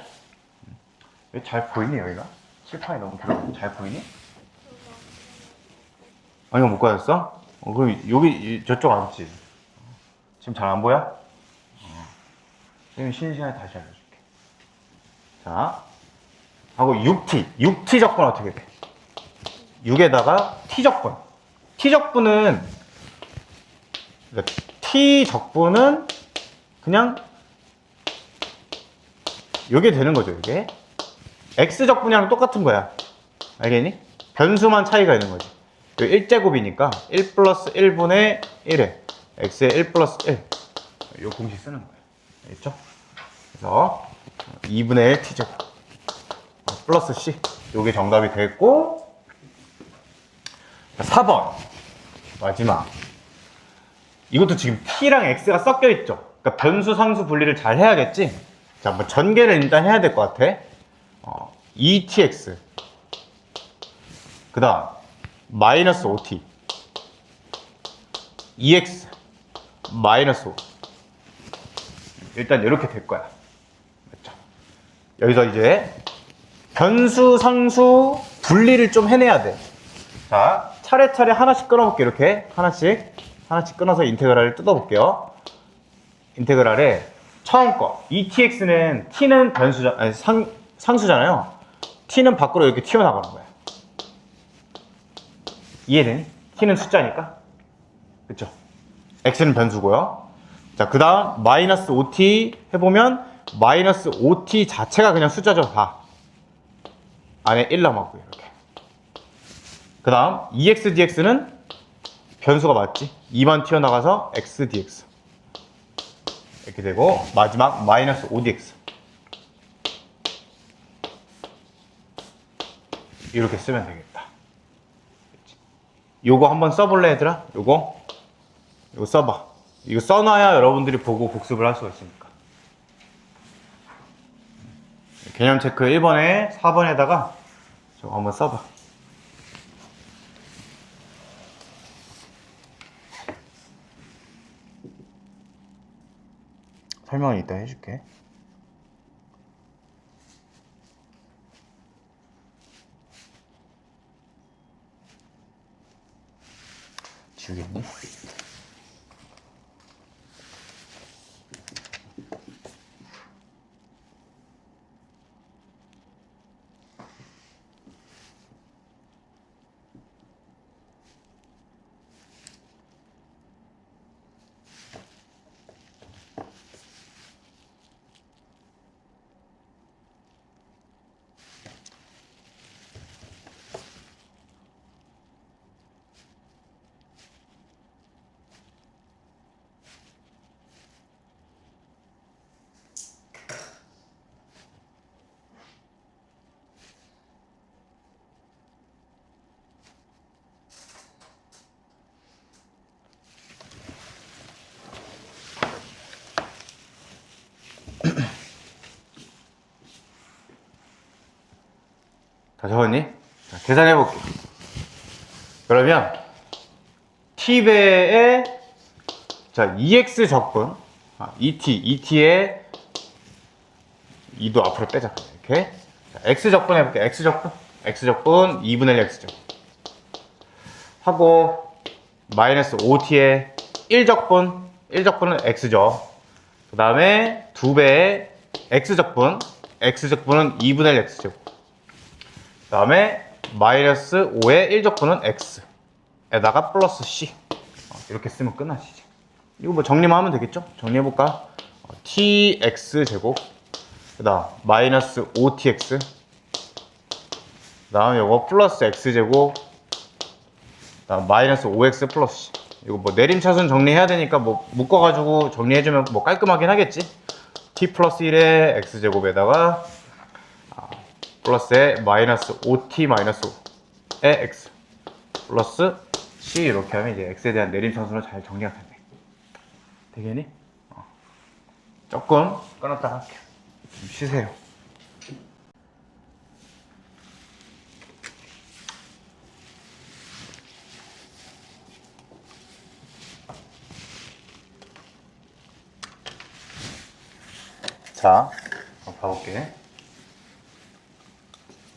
잘 보이니 여기가? 칠판이 너무 길어. 잘 보이니? 아, 이거 못 가졌어? 그럼 여기 저쪽 앉지. 지금 잘 안 보여? 선생님 쉬는 시간에 다시 알려줄게. 자, 하고 6t 적분 어떻게 돼? 6에다가 t 적분. t 적분은 그냥 요게 되는 거죠. 이게 x 적분이랑 똑같은 거야. 알겠니? 변수만 차이가 있는 거지. 1제곱이니까 1 플러스 1분의 1에 x의 1 플러스 1. 요 공식 쓰는 거예요. 알겠죠? 그래서 2분의 1 t제곱 플러스 c. 요게 정답이 됐고, 4번 마지막. 이것도 지금 t랑 x가 섞여 있죠. 그러니까 변수 상수 분리를 잘 해야겠지. 자, 뭐 전개를 일단 해야 될 것 같아. 2tx 그 다음 마이너스 5t 2x 마이너스 5. 일단 이렇게 될 거야. 맞죠? 여기서 이제 변수 상수 분리를 좀 해내야 돼. 자, 차례차례 하나씩 끊어볼게. 이렇게 하나씩 끊어서 인테그랄을 뜯어볼게요. 인테그랄에 처음 거 2tx는 t는 상수잖아요. t는 밖으로 이렇게 튀어나가는 거야. 이해되니? t는 숫자니까. 그쵸? x는 변수고요. 자, 그 다음 마이너스 5t 해보면 마이너스 5t 자체가 그냥 숫자죠. 다 안에 1 남았고요. 이렇게. 그 다음 2x dx는 변수가 맞지? 2만 튀어나가서 x dx 이렇게 되고, 마지막 마이너스 5dx 이렇게 쓰면 되겠다. 요거 한번 써볼래 얘들아? 요거 써봐. 이거 써놔야 여러분들이 보고 복습을 할 수가 있으니까. 개념 체크 1번에 4번에다가 저거 한번 써봐. 설명은 이따 해줄게. 지우겠니? 다 적었니? 자, 계산해볼게. 그러면 t배에 자 2x 적분 2t에 2도 앞으로 빼자. 이렇게. 자, x 적분 해볼게. x 적분 2분의 1 x 적분 하고, 마이너스 5t에 1적분은 x죠. 그 다음에 2배에 x적분은 2분의 1 x제곱. 그 다음에 마이너스 5의 1적분은 x에다가 플러스 c. 이렇게 쓰면 끝나시지. 이거 뭐 정리만 하면 되겠죠? 정리해볼까? tx제곱 그 다음 마이너스 5tx 그 다음 요거 플러스 x제곱 그 다음 마이너스 5x 플러스 c. 이거 뭐 내림차순 정리해야 되니까 뭐 묶어가지고 정리해주면 뭐 깔끔하긴 하겠지. t 플러스 1의 x제곱에다가 플러스에 마이너스 5t 마이너스 5의 x 플러스 c. 이렇게 하면 이제 x에 대한 내림차순으로 잘 정리가 되네. 되겠니? 조금 끊었다 할게요. 좀 쉬세요. 자, 한번 봐볼게.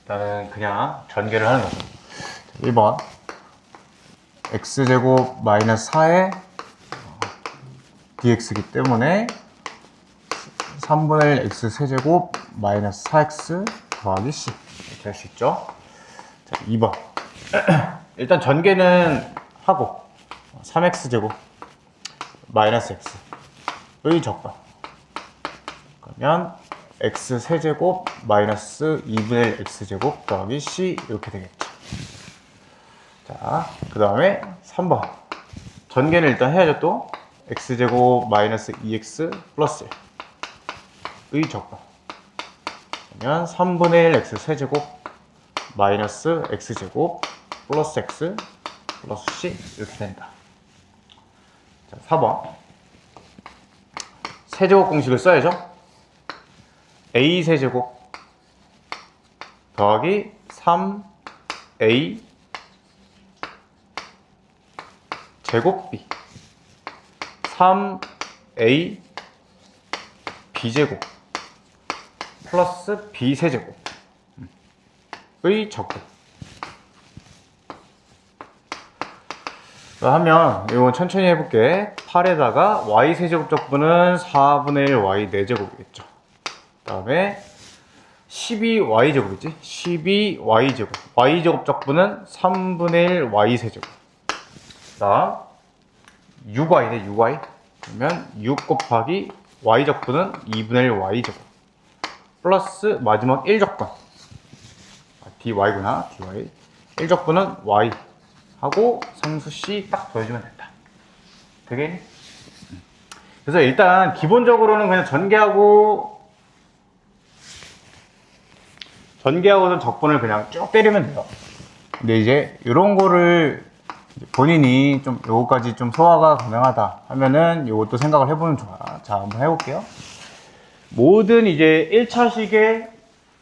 일단은 그냥 전개를 하는 거죠. 1번 x제곱 마이너스 4의 dx이기 때문에 3분의 1 x 세제곱 마이너스 4x 더하기 C 이렇게 할 수 있죠. 자, 2번. 일단 전개는 하고 3x제곱 마이너스 x의 적분, 그러면 x 세제곱 마이너스 2분의 1 x제곱 더하기 c 이렇게 되겠죠. 자, 그 다음에 3번. 전개는 일단 해야죠. 또 x제곱 마이너스 2x 플러스 1의 적분, 그러면 3분의 1 x 세제곱 마이너스 x제곱 플러스 x 플러스 c 이렇게 된다. 자, 4번. 세제곱 공식을 써야죠. a 세제곱 더하기 3a 제곱 b 3a b제곱 플러스 b 세제곱의 적분. 하면 이건 천천히 해볼게. 8에다가 y 세제곱 적분은 4분의 1 y 4제곱이겠죠. 그 다음에 12y 제곱이지. 12y 제곱. y 제곱 적분은 3분의 1 y 세제곱. 그 다음 6y네 6y. 그러면 6 곱하기 y 적분은 2분의 1 y 제곱. 플러스 마지막 1 적분. dy구나. dy. 1 적분은 y. 하고 상수 C 딱 더해주면 된다. 되겠니? 그래서 일단 기본적으로는 그냥 전개하고는 적분을 그냥 쭉 때리면 돼요. 근데 이제 이런 거를 본인이 좀 요거까지 좀 소화가 가능하다 하면은 요것도 생각을 해보면 좋아. 자, 한번 해볼게요. 모든 이제 1차식의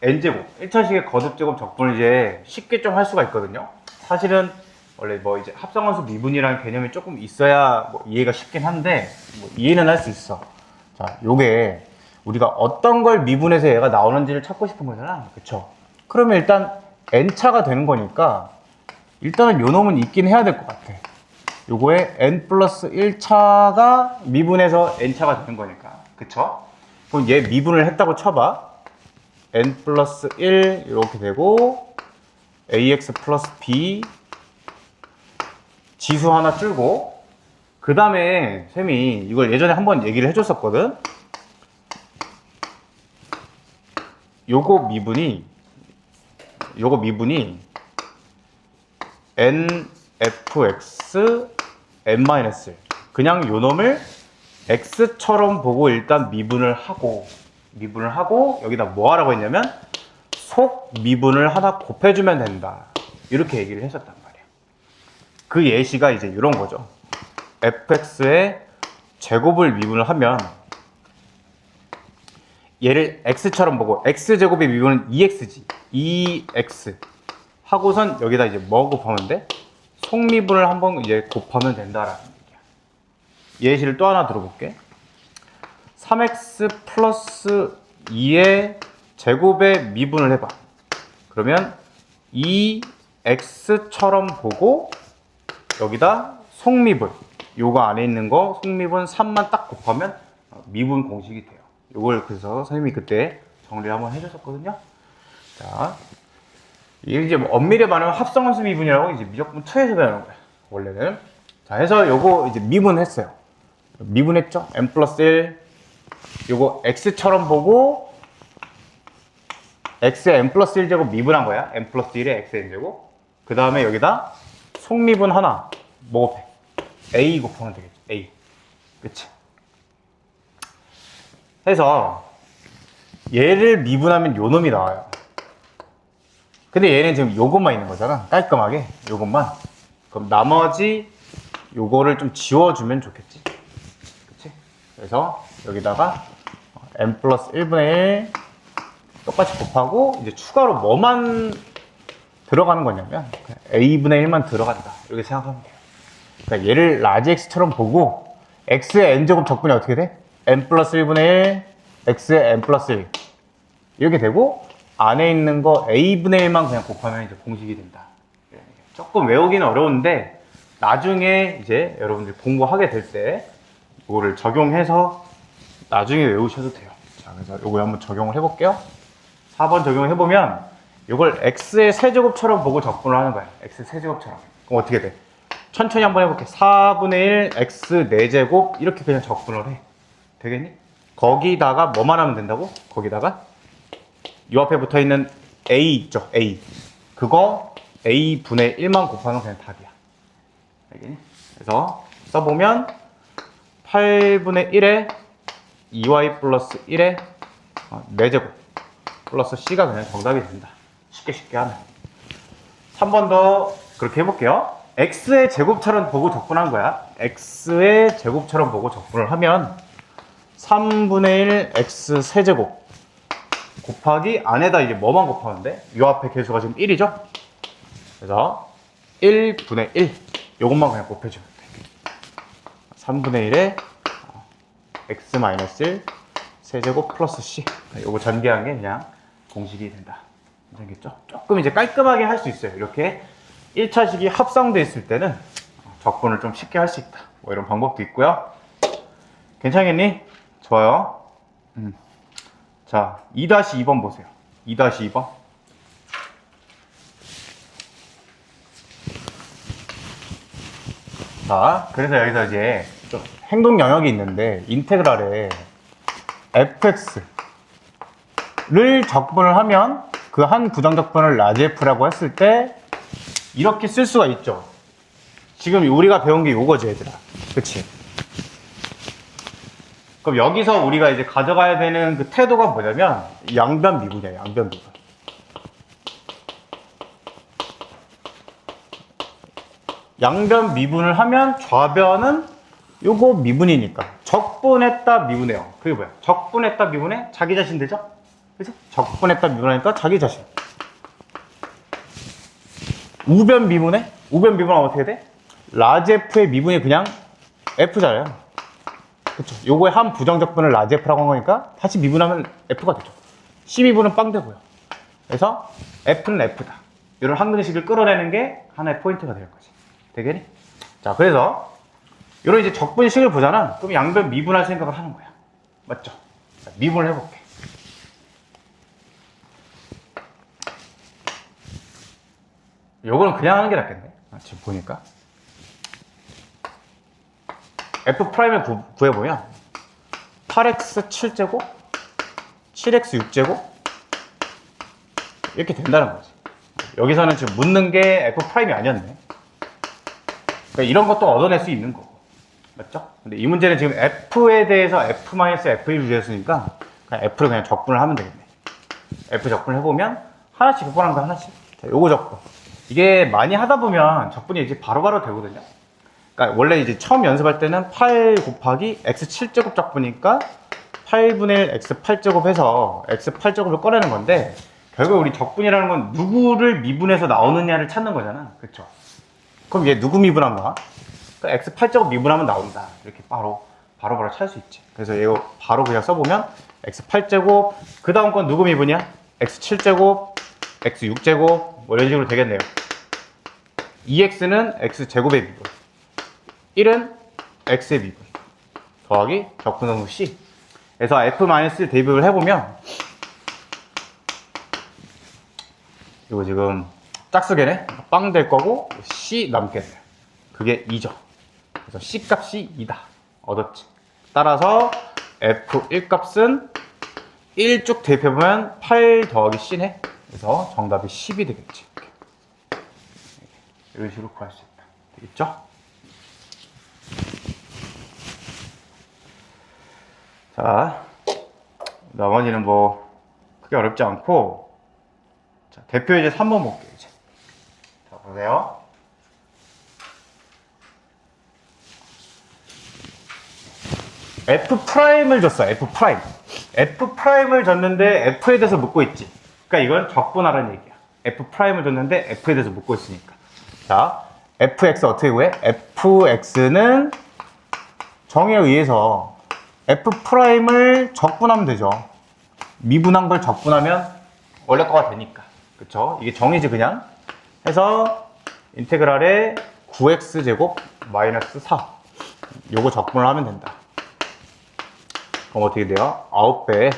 n제곱, 1차식의 거듭제곱 적분을 이제 쉽게 좀 할 수가 있거든요. 사실은 원래 뭐 이제 합성함수 미분이라는 개념이 조금 있어야 뭐 이해가 쉽긴 한데 뭐 이해는 할 수 있어. 자, 요게 우리가 어떤 걸 미분해서 얘가 나오는지를 찾고 싶은 거잖아. 그쵸? 그러면 일단 n차가 되는 거니까 일단은 요 놈은 있긴 해야 될 것 같아. 요거에 n 플러스 1차가 미분해서 n차가 되는 거니까. 그쵸? 그럼 얘 미분을 했다고 쳐봐. n 플러스 1 이렇게 되고 ax 플러스 b 지수 하나 줄고, 그 다음에 쌤이 이걸 예전에 한번 얘기를 해줬었거든. 요거 미분이 nfx n-1, 그냥 요 놈을 x처럼 보고 일단 미분을 하고 여기다 뭐 하라고 했냐면 속 미분을 하나 곱해주면 된다, 이렇게 얘기를 했었단 말이야. 그 예시가 이제 이런 거죠. fx의 제곱을 미분을 하면 얘를 x처럼 보고 x제곱의 미분은 2x지. 2x 하고선 여기다 이제 뭐 곱하면 돼? 속미분을 한번 이제 곱하면 된다라는 얘기야. 예시를 또 하나 들어볼게. 3x 플러스 2의 제곱의 미분을 해봐. 그러면 2x처럼 보고 여기다 속미분, 요거 안에 있는 거 속미분 3만 딱 곱하면 미분 공식이 돼요. 요걸 그래서 선생님이 그때 정리를 한번 해줬었거든요. 자, 이게 이제 뭐 엄밀히 말하면 합성함수 미분이라고 이제 미적분 2에서 배우는 거예요, 원래는. 자, 해서 요거 이제 미분했어요. 미분했죠? n 플러스 1, 요거 x처럼 보고 x의 n 플러스 1제곱 미분한 거야. n 플러스 1의 x의 n제곱. 그 다음에 여기다 속미분 하나 뭐 곱해? a 곱하면 되겠지. a. 그치? 해서 얘를 미분하면 요 놈이 나와요. 근데 얘는 지금 요것만 있는 거잖아. 깔끔하게 요것만. 그럼 나머지 요거를 좀 지워주면 좋겠지. 그치? 그래서 여기다가 n 플러스 1분의 1 똑같이 곱하고 이제 추가로 뭐만 들어가는 거냐면 a분의 1만 들어간다, 이렇게 생각하면 돼요. 그러니까 얘를 라지 x처럼 보고 x의 n제곱 적분이 어떻게 돼? n 플러스 1분의 1 x의 n 플러스 1 이렇게 되고 안에 있는 거 a분의 1만 그냥 곱하면 이제 공식이 된다. 조금 외우기는 어려운데 나중에 이제 여러분들이 공부하게 될 때 이거를 적용해서 나중에 외우셔도 돼요. 자, 그래서 이거 한번 적용을 해볼게요. 4번 적용해보면 이걸 x의 세제곱처럼 보고 적분을 하는 거야. x 세제곱처럼. 그럼 어떻게 돼? 천천히 한번 해볼게. 4분의 1 x 4제곱 이렇게 그냥 적분을 해. 되겠니? 거기다가 뭐만 하면 된다고? 거기다가 이 앞에 붙어있는 a 있죠? a. 그거 a분의 1만 곱하면 그냥 답이야. 알겠니? 그래서 써보면 8분의 1에 2y 플러스 1에 4제곱 플러스 c가 그냥 정답이 된다. 쉽게 하면. 3번 더 그렇게 해볼게요. x의 제곱처럼 보고 적분한 거야. x의 제곱처럼 보고 적분을 하면 3분의 1 x 세제곱 곱하기 안에다 이제 뭐만 곱하면 돼? 이 앞에 개수가 지금 1이죠? 그래서 1분의 1 요것만 그냥 곱해주면 돼. 3분의 1에 x-1 세제곱 플러스 c. 요거 전개한 게 그냥 공식이 된다. 알겠죠? 조금 이제 깔끔하게 할 수 있어요. 이렇게 1차식이 합성돼 있을 때는 적분을 좀 쉽게 할 수 있다. 뭐 이런 방법도 있고요. 괜찮겠니? 좋아요. 자, 2-2번 보세요. 2-2번. 자, 그래서 여기서 이제 좀 행동 영역이 있는데 인테그랄에 fx를 적분을 하면 그 한 부정적분을 라지 f라고 했을 때 이렇게 쓸 수가 있죠. 지금 우리가 배운 게 요거지, 얘들아. 그치? 그럼 여기서 우리가 이제 가져가야 되는 그 태도가 뭐냐면 양변 미분이야, 양변 미분. 양변 미분을 하면 좌변은 요거 미분이니까 적분했다 미분해요. 그게 뭐야? 적분했다 미분해 자기 자신 되죠? 그래서 적분했다 미분하니까 자기 자신. 우변 미분해? 우변 미분하면 어떻게 돼? 라지 f의 미분이 그냥 f잖아요. 그쵸? 요거의 한 부정적분을 라지 f라고 한 거니까 다시 미분하면 f가 되죠. C 미분은 빵 되고요. 그래서 f는 f다. 이런 한 근식을 끌어내는 게 하나의 포인트가 될 거지. 되겠니? 자, 그래서 이런 이제 적분식을 보잖아. 그럼 양변 미분할 생각을 하는 거야. 맞죠? 자, 미분을 해볼게. 요거는 그냥 하는 게 낫겠네. 지금 보니까. F'을 구해보면 8x 7제곱 7x 6제곱 이렇게 된다는 거지. 여기서는 지금 묻는 게 F'이 아니었네. 그러니까 이런 것도 얻어낼 수 있는 거고. 맞죠? 근데 이 문제는 지금 F에 대해서 F-F를 주셨으니까 그냥 F를 그냥 적분을 하면 되겠네. F 적분을 해보면 하나씩 적분한 거 하나씩. 자, 요거 적분. 이게 많이 하다 보면 적분이 이제 바로바로 되거든요. 그러니까 원래 이제 처음 연습할 때는 8 곱하기 x 7제곱 적분이니까 8분의 1 x 8제곱 해서 x 8제곱을 꺼내는 건데 결국 우리 적분이라는 건 누구를 미분해서 나오느냐를 찾는 거잖아. 그쵸? 그럼 얘 누구 미분한 거야? 그러니까 x 8제곱 미분하면 나온다. 이렇게 바로 찾을 수 있지. 그래서 이거 바로 그냥 써보면 x 8제곱 그 다음 건 누구 미분이야? x 7제곱 x 6제곱 뭐 이런 식으로 되겠네요. 2x는 x제곱의 미분 1은 x의 미분 더하기 적분함수 c. 그래서 f-1 대입을 해보면 이거 지금 짝수계네. 빵 될 거고 c 남겠네. 그게 2죠. 그래서 c 값이 2다. 얻었지. 따라서 f1 값은 1 쭉 대입해보면 8 더하기 c네. 그래서 정답이 10이 되겠지. 이런 식으로 구할 수 있다. 되겠죠? 자, 나머지는 뭐 크게 어렵지 않고, 자, 대표 이제 3번 볼게요. 이제. 자, 보세요. F'을 줬어. F'을 줬는데 F에 대해서 묻고 있지. 그러니까 이건 적분하라는 얘기야. F'을 줬는데 F에 대해서 묻고 있으니까. 자, fx 어떻게 구해? fx는 정의에 의해서 f'을 적분하면 되죠. 미분한 걸 적분하면 원래 거가 되니까. 그쵸? 이게 정의지 그냥. 해서 인테그랄에 9x제곱 마이너스 4 요거 적분을 하면 된다. 그럼 어떻게 돼요? 9배에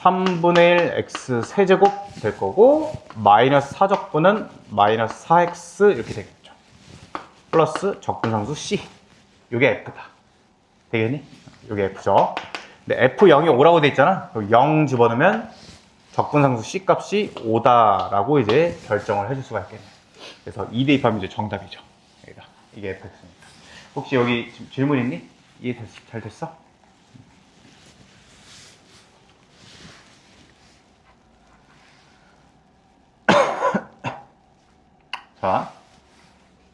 3분의 1 x 세제곱 될 거고 마이너스 4적분은 마이너스 4x 이렇게 되겠죠. 플러스 적분상수 c. 이게 f다. 되겠니? 이게 f죠. 근데 f0이 5라고 돼 있잖아. 0 집어넣으면 적분상수 c 값이 5다라고 이제 결정을 해줄 수가 있겠네. 그래서 2 대입하면 이제 정답이죠. 여기다. 이게 fx입니다. 혹시 여기 지금 질문 있니? 이해 잘 됐어? 자,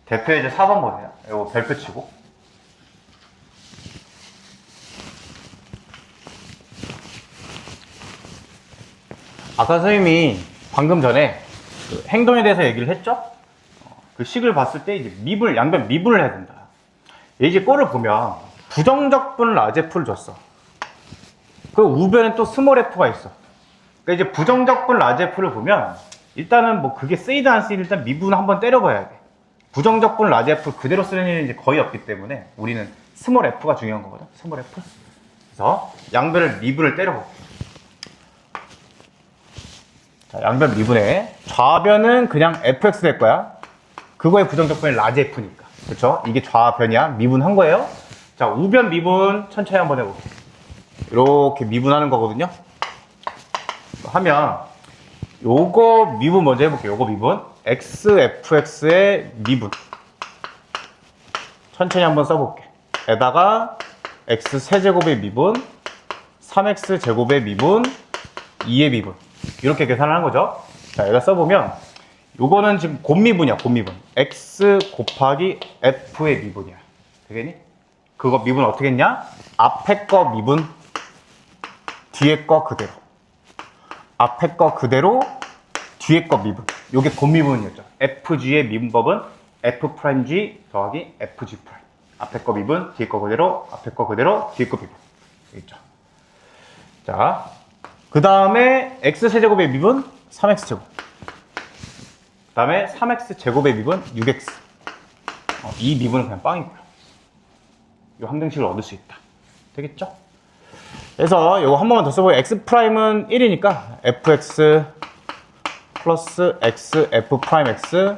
대표 이제 4번 보세요. 이거 별표 치고. 아까 선생님이 방금 전에 그 행동에 대해서 얘기를 했죠? 그 식을 봤을 때 이제 양변 미분을 해야 된다. 이제 꼴을 보면 부정적분 라제프를 줬어. 그 우변에 또 스몰 f가 있어. 그러니까 이제 부정적분 라제프를 보면 일단은 뭐 그게 쓰이든 안 쓰이든 일단 미분 한번 때려봐야 돼. 부정적분 라제프 그대로 쓰는 일은 이제 거의 없기 때문에 우리는 스몰 f가 중요한 거거든. 스몰 f. 그래서 양변을 미분을 때려볼게. 자, 양변 미분에 좌변은 그냥 fx 될 거야. 그거의 부정적분이 라지 f니까. 그렇죠? 이게 좌변이야. 미분한 거예요. 자, 우변 미분 천천히 한번 해볼게. 이렇게 미분하는 거거든요. 하면 요거 미분 먼저 해볼게요. 요거 미분 xfx의 미분 천천히 한번 써볼게. 에다가 x세제곱의 미분 3x제곱의 미분 2의 미분 이렇게 계산을 하는 거죠. 자, 여기다 써보면 요거는 지금 곱미분이야. 곱미분 x 곱하기 f의 미분이야. 되겠니? 그거 미분 어떻게 했냐? 앞에 거 미분 뒤에 거 그대로. 앞에 거 그대로 뒤에 거 미분. 요게 곱미분이었죠. fg의 미분법은 f'g 더하기 fg'. 앞에 거 미분, 뒤에 거 그대로, 앞에 거 그대로, 뒤에 거 미분. 있죠. 자, 그 다음에 x세제곱의 미분 3x제곱. 그 다음에 3x제곱의 미분 6x. 이 미분은 그냥 빵이고요. 이 항등식을 얻을 수 있다. 되겠죠? 그래서 이거 한 번만 더 써보면 x'은 1이니까 fx 플러스 x f'x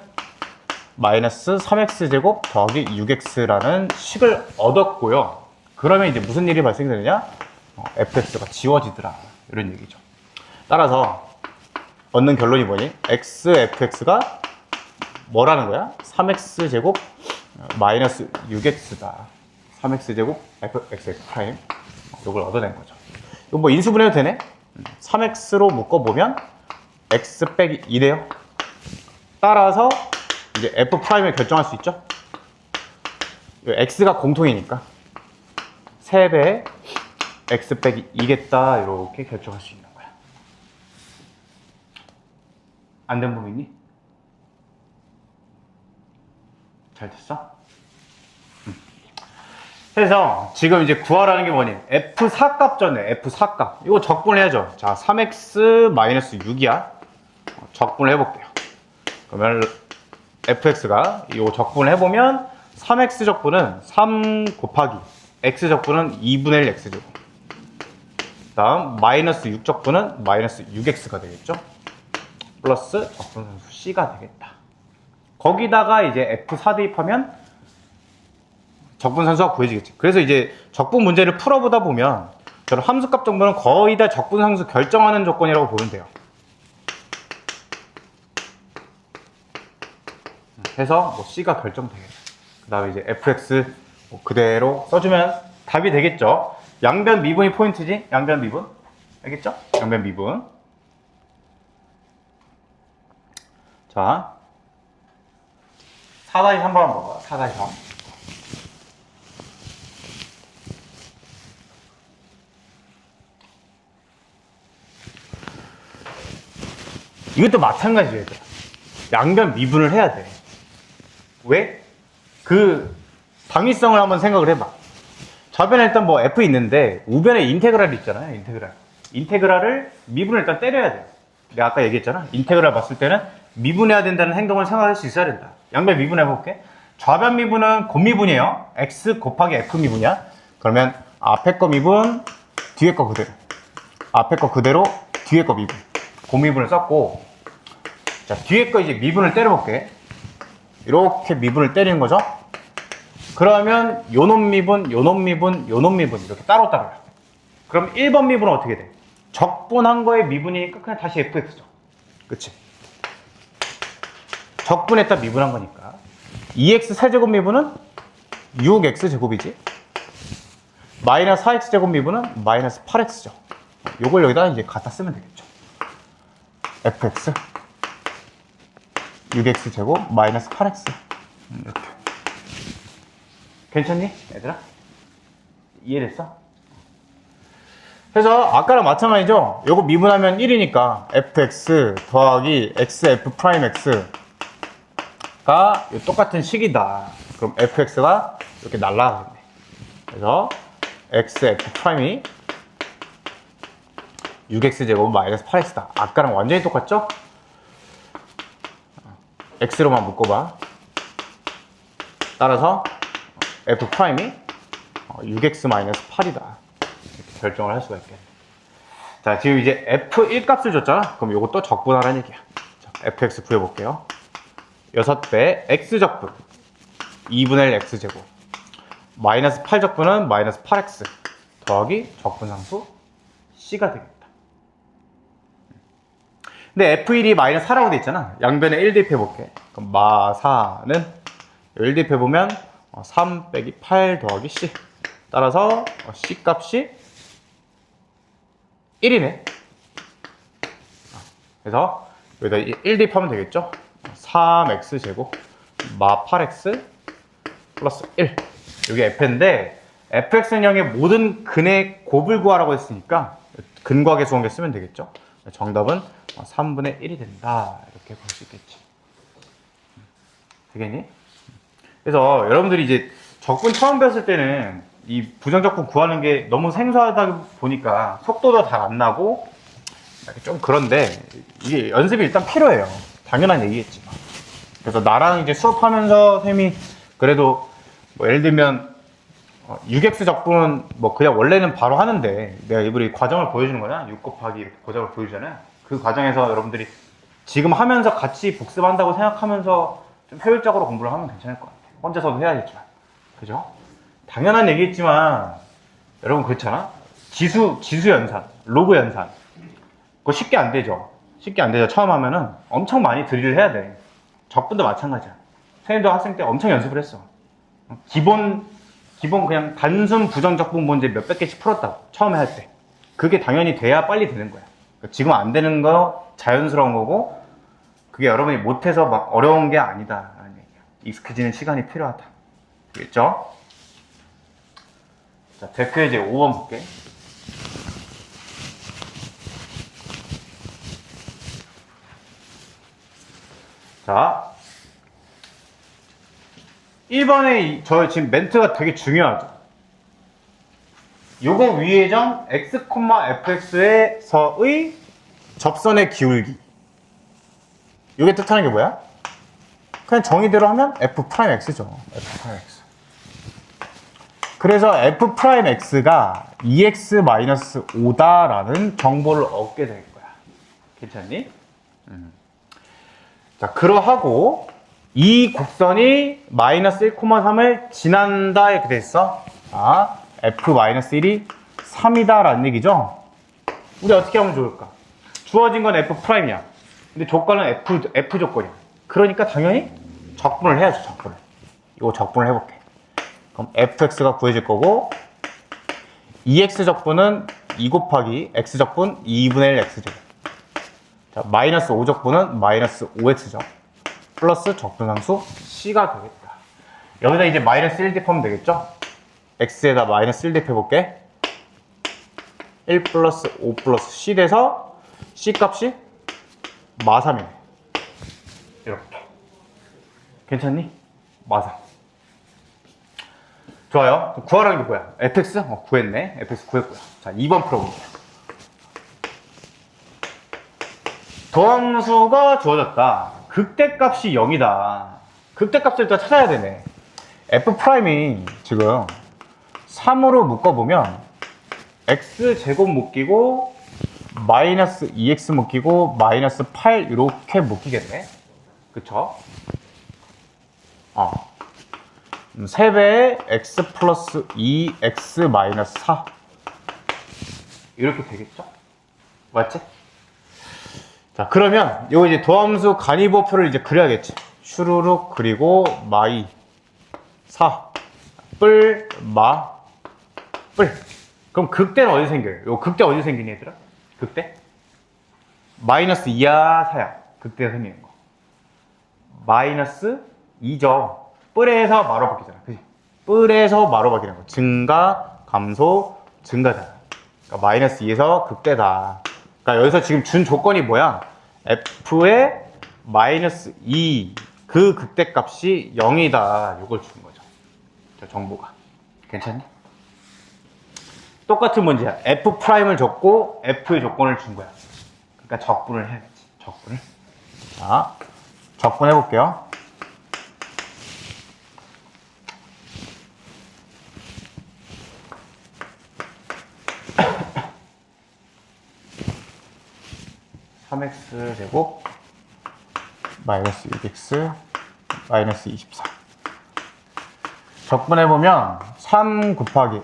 마이너스 3x제곱 더하기 6x라는 식을 얻었고요. 그러면 이제 무슨 일이 발생되느냐? fx가 지워지더라. 이런 얘기죠. 따라서 얻는 결론이 뭐니? x fx가 뭐라는 거야? 3x제곱 마이너스 6x다. 3x제곱 fx 프라임. 이걸 얻어낸 거죠. 이거 뭐 인수분해도 되네? 3x로 묶어보면 x 빼기 2래요. 따라서 이제 f 프라임을 결정할 수 있죠? x가 공통이니까 3배 x 빼기 2겠다. 이렇게 결정할 수 있는 거야. 안 된 부분 있니? 잘 됐어? 그래서 지금 이제 구하라는 게 뭐니? F4 값 줬네. F4 값. 이거 적분을 해야죠. 자, 3x-6이야. 적분을 해볼게요. 그러면 fx가 이거 적분을 해보면 3x 적분은 3 곱하기 x 적분은 2분의 1 x제곱. 그 다음 마이너스 6 적분은 마이너스 6x가 되겠죠. 플러스 적분상수 c가 되겠다. 거기다가 이제 F4 대입하면 적분상수가 구해지겠지. 그래서 이제 적분 문제를 풀어보다 보면 저런 함수값 정도는 거의 다 적분상수 결정하는 조건이라고 보면 돼요. 해서 뭐 C가 결정되겠죠. 그 다음에 이제 fx 뭐 그대로 써주면 답이 되겠죠. 양변 미분이 포인트지? 양변 미분. 알겠죠? 양변 미분. 자, 4-3번 한번 봐봐. 4-3. 이것도 마찬가지예요. 양변 미분을 해야 돼. 왜? 그 당위성을 한번 생각을 해봐. 좌변에 일단 뭐 f 있는데 우변에 인테그랄이 있잖아요. 인테그랄을 미분을 일단 때려야 돼. 내가 아까 얘기했잖아. 인테그랄 봤을 때는 미분해야 된다는 행동을 생각할 수 있어야 된다. 양변 미분해볼게. 좌변 미분은 곱미분이에요. x 곱하기 f 미분이야. 그러면 앞에 거 미분, 뒤에 거 그대로. 앞에 거 그대로, 뒤에 거 미분. 고미분을 썼고, 자, 뒤에 거 이제 미분을 때려볼게. 이렇게 미분을 때리는 거죠. 그러면 요놈 미분, 요놈 미분, 요놈 미분 이렇게 따로따로요. 그럼 1번 미분은 어떻게 돼? 적분한 거의 미분이니까 그냥 다시 fx죠. 그치? 적분했다 미분한 거니까 2x 세제곱 미분은 6x제곱이지. 마이너스 4x제곱 미분은 마이너스 8x죠. 요걸 여기다 이제 갖다 쓰면 되겠죠. fx 6x제곱 마이너스 8x 이렇게. 괜찮니? 얘들아? 이해됐어? 그래서 아까랑 마찬가지죠? 요거 미분하면 1이니까 fx 더하기 xf'(x) 가 똑같은 식이다. 그럼 fx가 이렇게 날라가겠네. 그래서 xf''이 6x제곱 마이너스 8x다. 아까랑 완전히 똑같죠? x로만 묶어봐. 따라서 f'이 6x 마이너스 8이다. 이렇게 결정을 할 수가 있겠네. 자, 지금 이제 f1 값을 줬잖아. 그럼 요것도 적분하라는 얘기야. 자, fx 구해볼게요. 6배 x적분 2분의 1 x제곱 마이너스 8적분은 마이너스 8x 더하기 적분상수 c가 되겠다. 근데 f1이 마이너스 4라고 돼 있잖아. 양변에 1 대입해볼게. 그럼 마4는 1 대입해보면 3 빼기 8 더하기 c. 따라서 c 값이 1이네. 그래서 여기다 1 대입하면 되겠죠. 3x제곱 마 8x 플러스 1. 이게 f인데 fx는형의 모든 근의 곱을 구하라고 했으니까 근과계 수관계 쓰면 되겠죠. 정답은 3분의 1이 된다. 이렇게 볼 수 있겠지. 되겠니? 그래서 여러분들이 이제 적분 처음 배웠을 때는 이 부정적분 구하는 게 너무 생소하다 보니까 속도도 잘 안 나고 좀 그런데 이게 연습이 일단 필요해요. 당연한 얘기겠지만. 그래서 나랑 이제 수업하면서 쌤이 그래도 뭐 예를 들면 6x 적분 뭐 그냥 원래는 바로 하는데 내가 일부러 이 과정을 보여주는 거냐. 6 곱하기 이렇게 과정을 보여주잖아요. 그 과정에서 여러분들이 지금 하면서 같이 복습한다고 생각하면서 좀 효율적으로 공부를 하면 괜찮을 것 같아요. 혼자서도 해야겠지만. 그죠? 당연한 얘기겠지만 여러분 그렇잖아. 지수 연산, 로그 연산. 그거 쉽게 안 되죠. 쉽게 안 되죠. 처음 하면은 엄청 많이 드릴을 해야 돼. 적분도 마찬가지야. 선생님도 학생 때 엄청 연습을 했어. 기본 그냥 단순 부정적분 문제 몇백 개씩 풀었다고. 처음에 할 때. 그게 당연히 돼야 빨리 되는 거야. 지금 안 되는 거 자연스러운 거고 그게 여러분이 못해서 막 어려운 게 아니다 라는 얘기야. 익숙해지는 시간이 필요하다. 알겠죠? 자, 댓글 이제 5번 볼게. 자, 1번에 저 지금 멘트가 되게 중요하죠. 요거 위의 점 x, fx에서의 접선의 기울기. 요게 뜻하는 게 뭐야? 그냥 정의대로 하면 f'x죠. f'x. 그래서 f'x가 2x-5다라는 정보를 얻게 될 거야. 괜찮니? 자, 그러하고 이 곡선이 마이너스 1,3을 지난다 이렇게 돼 있어. 아, f-1이 3이다 라는 얘기죠. 우리 어떻게 하면 좋을까? 주어진 건 f'이야. 근데 조건은 f 조건이야. 그러니까 당연히 적분을 해야죠. 적분을. 이거 적분을 해볼게. 그럼 fx가 구해질 거고 2x 적분은 2 곱하기 x 적분 2분의 1 x제곱. 자, 마이너스 5 적분은 마이너스 5x죠. 플러스 적분상수 c가 되겠다. 여기다 이제 마이너스 1 대입하면 되겠죠? x에다 마이너스 1 대입해볼게. 1 플러스 5 플러스 c 돼서 c 값이 마3이네. 이렇게. 괜찮니? 마3. 좋아요. 구하라는 게 뭐야? fx? 구했네. fx 구했고요. 자, 2번 풀어볼게요. 도함수가 주어졌다. 극대값이 0이다. 극대값을 일단 찾아야 되네. f'이 지금 3으로 묶어보면 x제곱 묶이고 마이너스 2x 묶이고 마이너스 8 이렇게 묶이겠네. 그쵸? 3배의 x 플러스 2x 마이너스 4 이렇게 되겠죠? 맞지? 자, 그러면 이거 이제 도함수 간이보표를 이제 그려야겠지. 슈루룩 그리고 마이 4 뿔 마 뿔. 그럼 극대는 어디 생겨요? 요 극대 어디 생기니 얘들아? 극대? 마이너스 2야 4야? 극대가 생기는 거. 마이너스 2죠. 뿔에서 마로 바뀌잖아. 그치? 뿔에서 마로 바뀌는 거. 증가, 감소, 증가잖아. 그러니까 마이너스 2에서 극대다. 그러니까 여기서 지금 준 조건이 뭐야? f의 마이너스 2 그 극대값이 0이다. 이걸 준 거죠. 저 정보가. 괜찮니? 똑같은 문제야. f'을 줬고 f의 조건을 준 거야. 그러니까 적분을 해야겠지. 적분을. 자, 적분 해볼게요. (3x) 마이너스 6x 마이너스 24 적분해보면 3 곱하기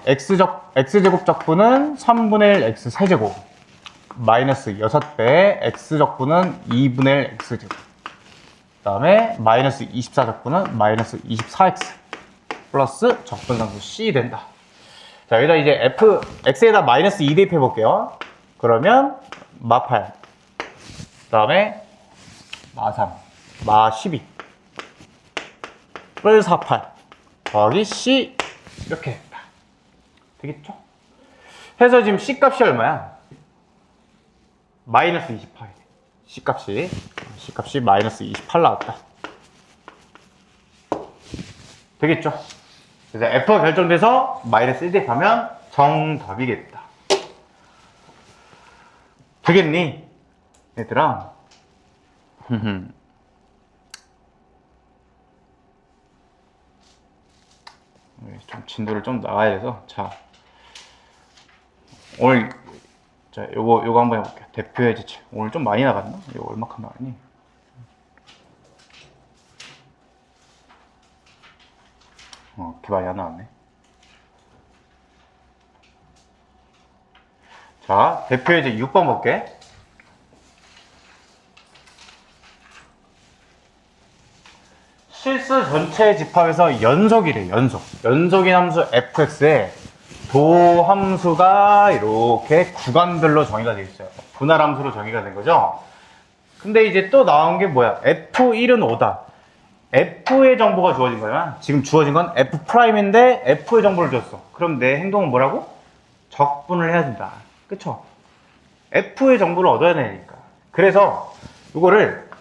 x제곱 적분은 3분의 1 x 세제곱 마이너스 6배의 x적분은 2분의 1 x제곱 그 다음에 마이너스 24 적분은 마이너스 24x 플러스 적분상수 c 된다. 자, 여기다 이제 x에다 마이너스 2 대입해 볼게요. 그러면 마8 그 다음에 마3 마12 뿔 48 더하기 c 이렇게 된다. 되겠죠? 해서 지금 c 값이 얼마야? 마이너스 28. c 값이 마이너스 28 나왔다. 되겠죠? 그래서 f가 결정돼서 마이너스 1 대입하면 정답이겠다. 되겠니? 얘들아. 좀 진도를 좀 나가야 돼서. 자, 오늘 자 요거 한번 해볼게요. 대표의 지출. 오늘 좀 많이 나갔나? 이거 얼마큼 나가니? 이렇게 많이 안 나왔네. 자, 대표의 제 6번 볼게. 실수 전체 집합에서 연속이래. 연속인 함수 fx에 도함수가 이렇게 구간별로 정의가 되어 있어요. 분할 함수로 정의가 된 거죠. 근데 이제 또 나온 게 뭐야? f1은 5다. f의 정보가 주어진 거야. 지금 주어진 건 f'인데 f의 정보를 줬어. 그럼 내 행동은 뭐라고? 적분을 해야 된다. 그쵸? f의 정보를 얻어야 되니까. 그래서 이거를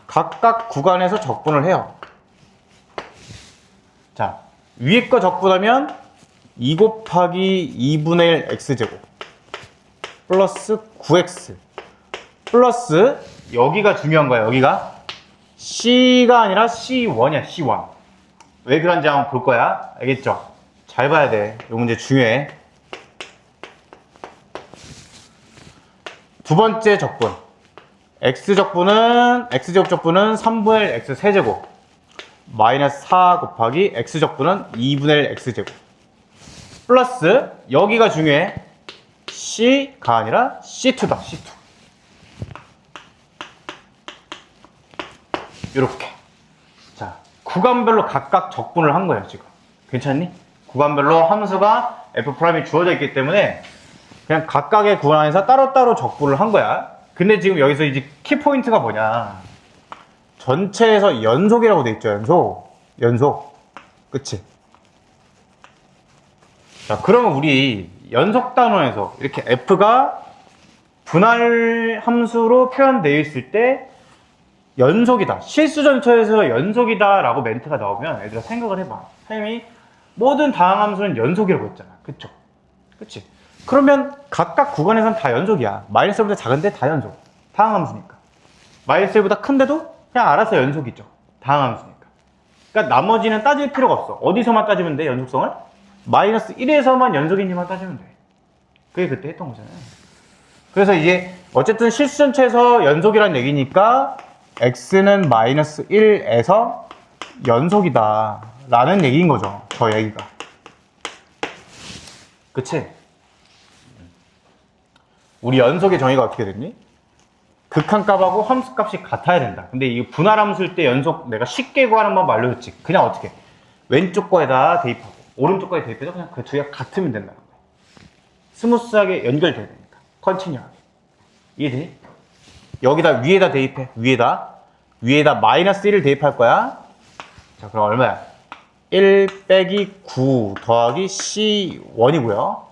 각각 구간에서 적분을 해요. 자, 위에 거 적분하면 2 곱하기 2분의 1 x제곱 플러스 9x 플러스 여기가 중요한 거야. 여기가 c가 아니라 c1이야. c1. 왜 그런지 한번 볼 거야. 알겠죠? 잘 봐야 돼. 이 문제 중요해. 두 번째 적분. x제곱 적분은 3분의 1 x 세제곱 마이너스 4 곱하기 x적분은 2분의 1 x제곱 플러스 여기가 중요해. c가 아니라 c2다. c2. 이렇게. 자, 구간별로 각각 적분을 한 거예요. 지금 괜찮니? 구간별로 함수가 f'이 주어져 있기 때문에 그냥 각각의 구간에서 따로따로 적분을 한 거야. 근데 지금 여기서 이제 키포인트가 뭐냐. 전체에서 연속이라고 돼 있죠. 연속. 그치? 자, 그러면 우리 연속 단원에서 이렇게 f가 분할 함수로 표현되어 있을 때 연속이다. 실수 전체에서 연속이다 라고 멘트가 나오면 얘들아 생각을 해봐. 선생님이 모든 다항함수는 연속이라고 했잖아. 그쵸? 그치? 그러면 각각 구간에서는 다 연속이야. 마이너스 1보다 작은데 다 연속. 다항함수니까. 마이너스 1보다 큰데도 그냥 알아서 연속이죠. 다항함수니까. 그러니까 나머지는 따질 필요가 없어. 어디서만 따지면 돼? 연속성을? 마이너스 1에서만 연속인지만 따지면 돼. 그게 그때 했던 거잖아요. 그래서 이제 어쨌든 실수 전체에서 연속이란 얘기니까 x는 마이너스 1에서 연속이다 라는 얘기인 거죠. 저 얘기가. 그치? 우리 연속의 정의가 어떻게 됐니? 극한값하고 함수값이 같아야 된다. 근데 이 분할함수일 때 연속 내가 쉽게 구하는 법 알려줬지. 그냥 어떻게? 왼쪽 거에다 대입하고 오른쪽 거에 대입해서 그냥 그 두 개가 같으면 된다는 거야. 스무스하게 연결돼야 되니까. 컨티뉴하게. 이해되니? 여기다 위에다 대입해. 위에다 마이너스 1을 대입할 거야. 자, 그럼 얼마야? 1 빼기 9 더하기 C1이고요.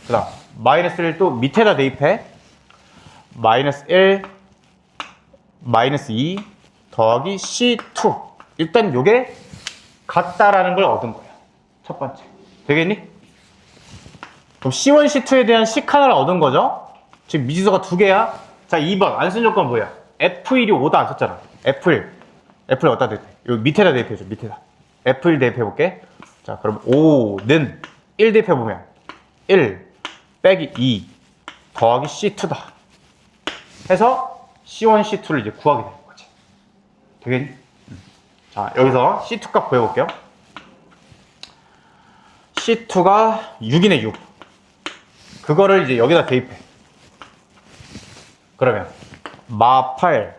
그 다음 마이너스 1을 또 밑에다 대입해. 마이너스 1 마이너스 2 더하기 C2. 일단 요게 같다라는 걸 얻은 거야. 첫 번째. 되겠니? 그럼 C1, C2에 대한 식하나를 얻은 거죠. 지금 미지수가 두 개야. 자, 2번 안 쓴 조건 뭐야? F1이 5다 안 썼잖아. F1 어디다 대입해? 여기 밑에다 대입해줘. 밑에다. F1 대입해볼게. 자, 그럼 5는 1 대입해보면 1 빼기 2 더하기 C2다 해서 C1, C2를 이제 구하게 되는 거지. 되겠니? 자, 여기서 C2 값 구해볼게요. C2가 6이네, 6. 그거를 이제 여기다 대입해. 그러면 마8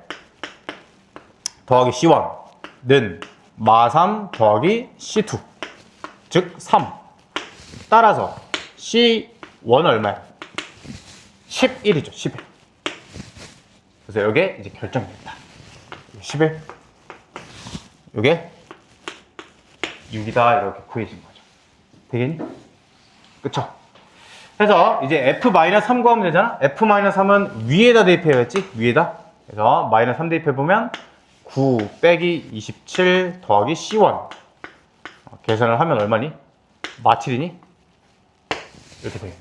더하기 C1는 마3 더하기 C2 즉 3. 따라서 C1은 얼마야? 11이죠. 11. 그래서 이게 이제 결정된다. 11. 이게 6이다 이렇게 구해진 거죠. 되겠니? 그쵸? 그래서 이제 F-3 구하면 되잖아? F-3은 위에다 대입해야겠지? 위에다. 그래서 마이너스 3 대입해보면 9 빼기 27 더하기 C1. 계산을 하면 얼마니? 마7이니? 이렇게 되겠네.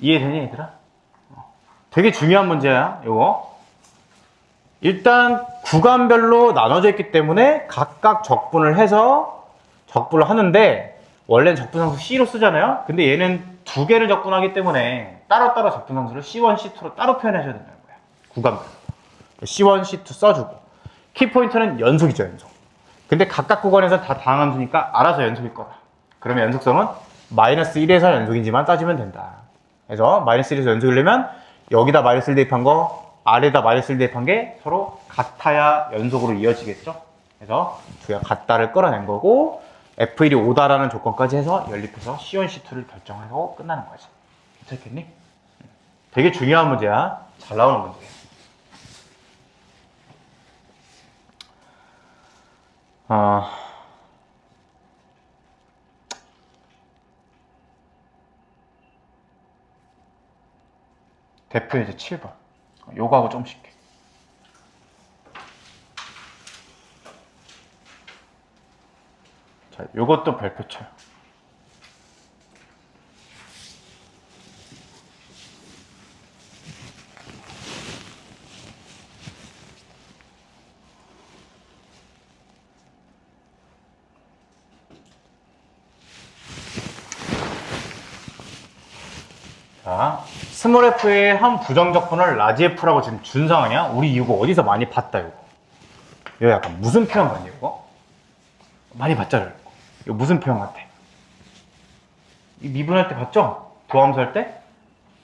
이해되니 얘들아? 되게 중요한 문제야 요거. 일단 구간별로 나눠져 있기 때문에 각각 적분을 해서 적분을 하는데 원래는 적분상수 C로 쓰잖아요. 근데 얘는 두 개를 적분하기 때문에 따로따로 적분상수를 C1, C2로 따로 표현하셔야 된다는 거야. 구간별로. C1, C2 써주고. 키포인트는 연속이죠, 연속. 근데 각각 구간에서 다 다항함수니까 알아서 연속일 거다. 그러면 연속성은 마이너스 1에서 연속인지만 따지면 된다. 그래서 마이너스 1에서 연속이려면 여기다 마이너스 1 대입한 거, 아래다 마이너스 1 대입한 게 서로 같아야 연속으로 이어지겠죠. 그래서 두 개가 같다를 끌어낸 거고 F1이 5다라는 조건까지 해서 연립해서 C1, C2를 결정하고 끝나는 거지. 괜찮겠니? 되게 중요한 문제야. 잘 나오는 문제야. 대표 이제 7번. 요거하고 좀 쉽게. 자, 요것도 별표 쳐요. 자, 스몰 f의 한 부정적분을 라지 f라고 지금 준 상황이야. 우리 이거 어디서 많이 봤다, 이거. 이거 약간 무슨 표현 같니, 이거? 많이 봤잖아요. 이거 무슨 표현 같아? 이 미분할 때 봤죠? 도함수 할 때?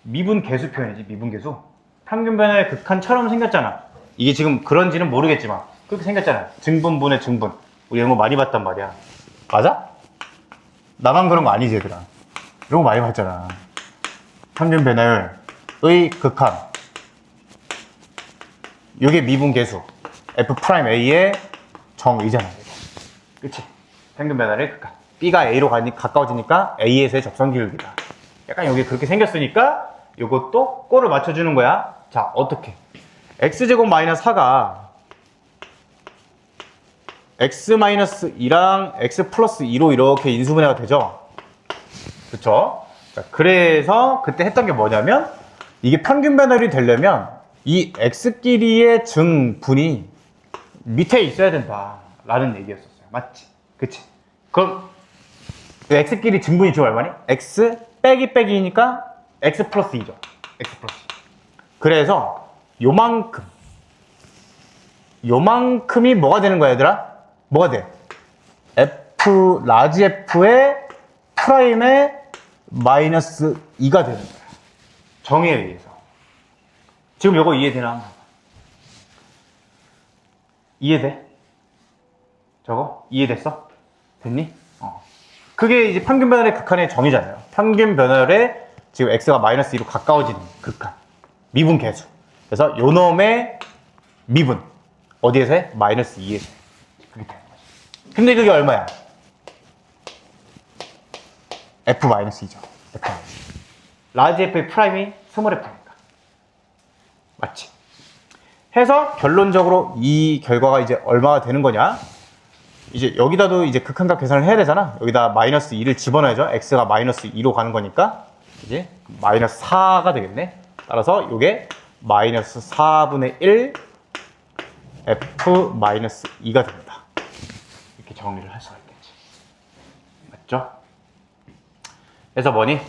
미분 계수 표현이지, 미분 계수. 평균 변화의 극한처럼 생겼잖아. 이게 지금 그런지는 모르겠지만 그렇게 생겼잖아. 증분분의 증분. 우리 이런 거 많이 봤단 말이야. 맞아? 나만 그런 거 아니지, 얘들아. 이런 거 많이 봤잖아. 평균 변화율의 극한. 이게 미분 계수. F'A의 정의잖아. 그치? 평균 변화율의 극한. B가 A로 가까워지니까 A에서의 접선기울기다. 약간 여기 그렇게 생겼으니까 이것도 꼴을 맞춰주는 거야. 자, 어떻게? X제곱 마이너스 4가 X 마이너스 2랑 X 플러스 2로 이렇게 인수분해가 되죠? 그쵸? 자, 그래서 그때 했던 게 뭐냐면 이게 평균 변화율이 되려면 이 X끼리의 증분이 밑에 있어야 된다 라는 얘기였었어요. 맞지? 그치? 그럼 X끼리 증분이 지금 얼마니? X 빼기 빼기니까 x 플러스 2죠. x 플러스 2. 그래서 요만큼이 뭐가 되는 거야, 얘들아? 뭐가 돼? f, 라지 f의 프라임의 마이너스 2가 되는 거야. 정의에 의해서. 지금 요거 이해되나? 이해돼? 저거? 이해됐어? 됐니? 그게 이제 평균 변열의 극한의 정의잖아요. 평균 변열에 지금 x가 마이너스 2로 가까워지는 극한. 미분 계수. 그래서 요 놈의 미분. 어디에서 해? 마이너스 2에서 해. 그게 되는 거지. 근데 그게 얼마야? f 마이너스 2죠. f 라지 f의 프라임이 스몰 f니까. 맞지? 해서 결론적으로 이 결과가 이제 얼마가 되는 거냐? 이제 여기다도 이제 극한값 계산을 해야 되잖아. 여기다 마이너스 2를 집어넣어야죠. x가 마이너스 2로 가는 거니까 이제 마이너스 4가 되겠네. 따라서 이게 마이너스 4분의 1 f 마이너스 2가 됩니다. 이렇게 정리를 할 수가 있겠지. 맞죠? 그래서 뭐니?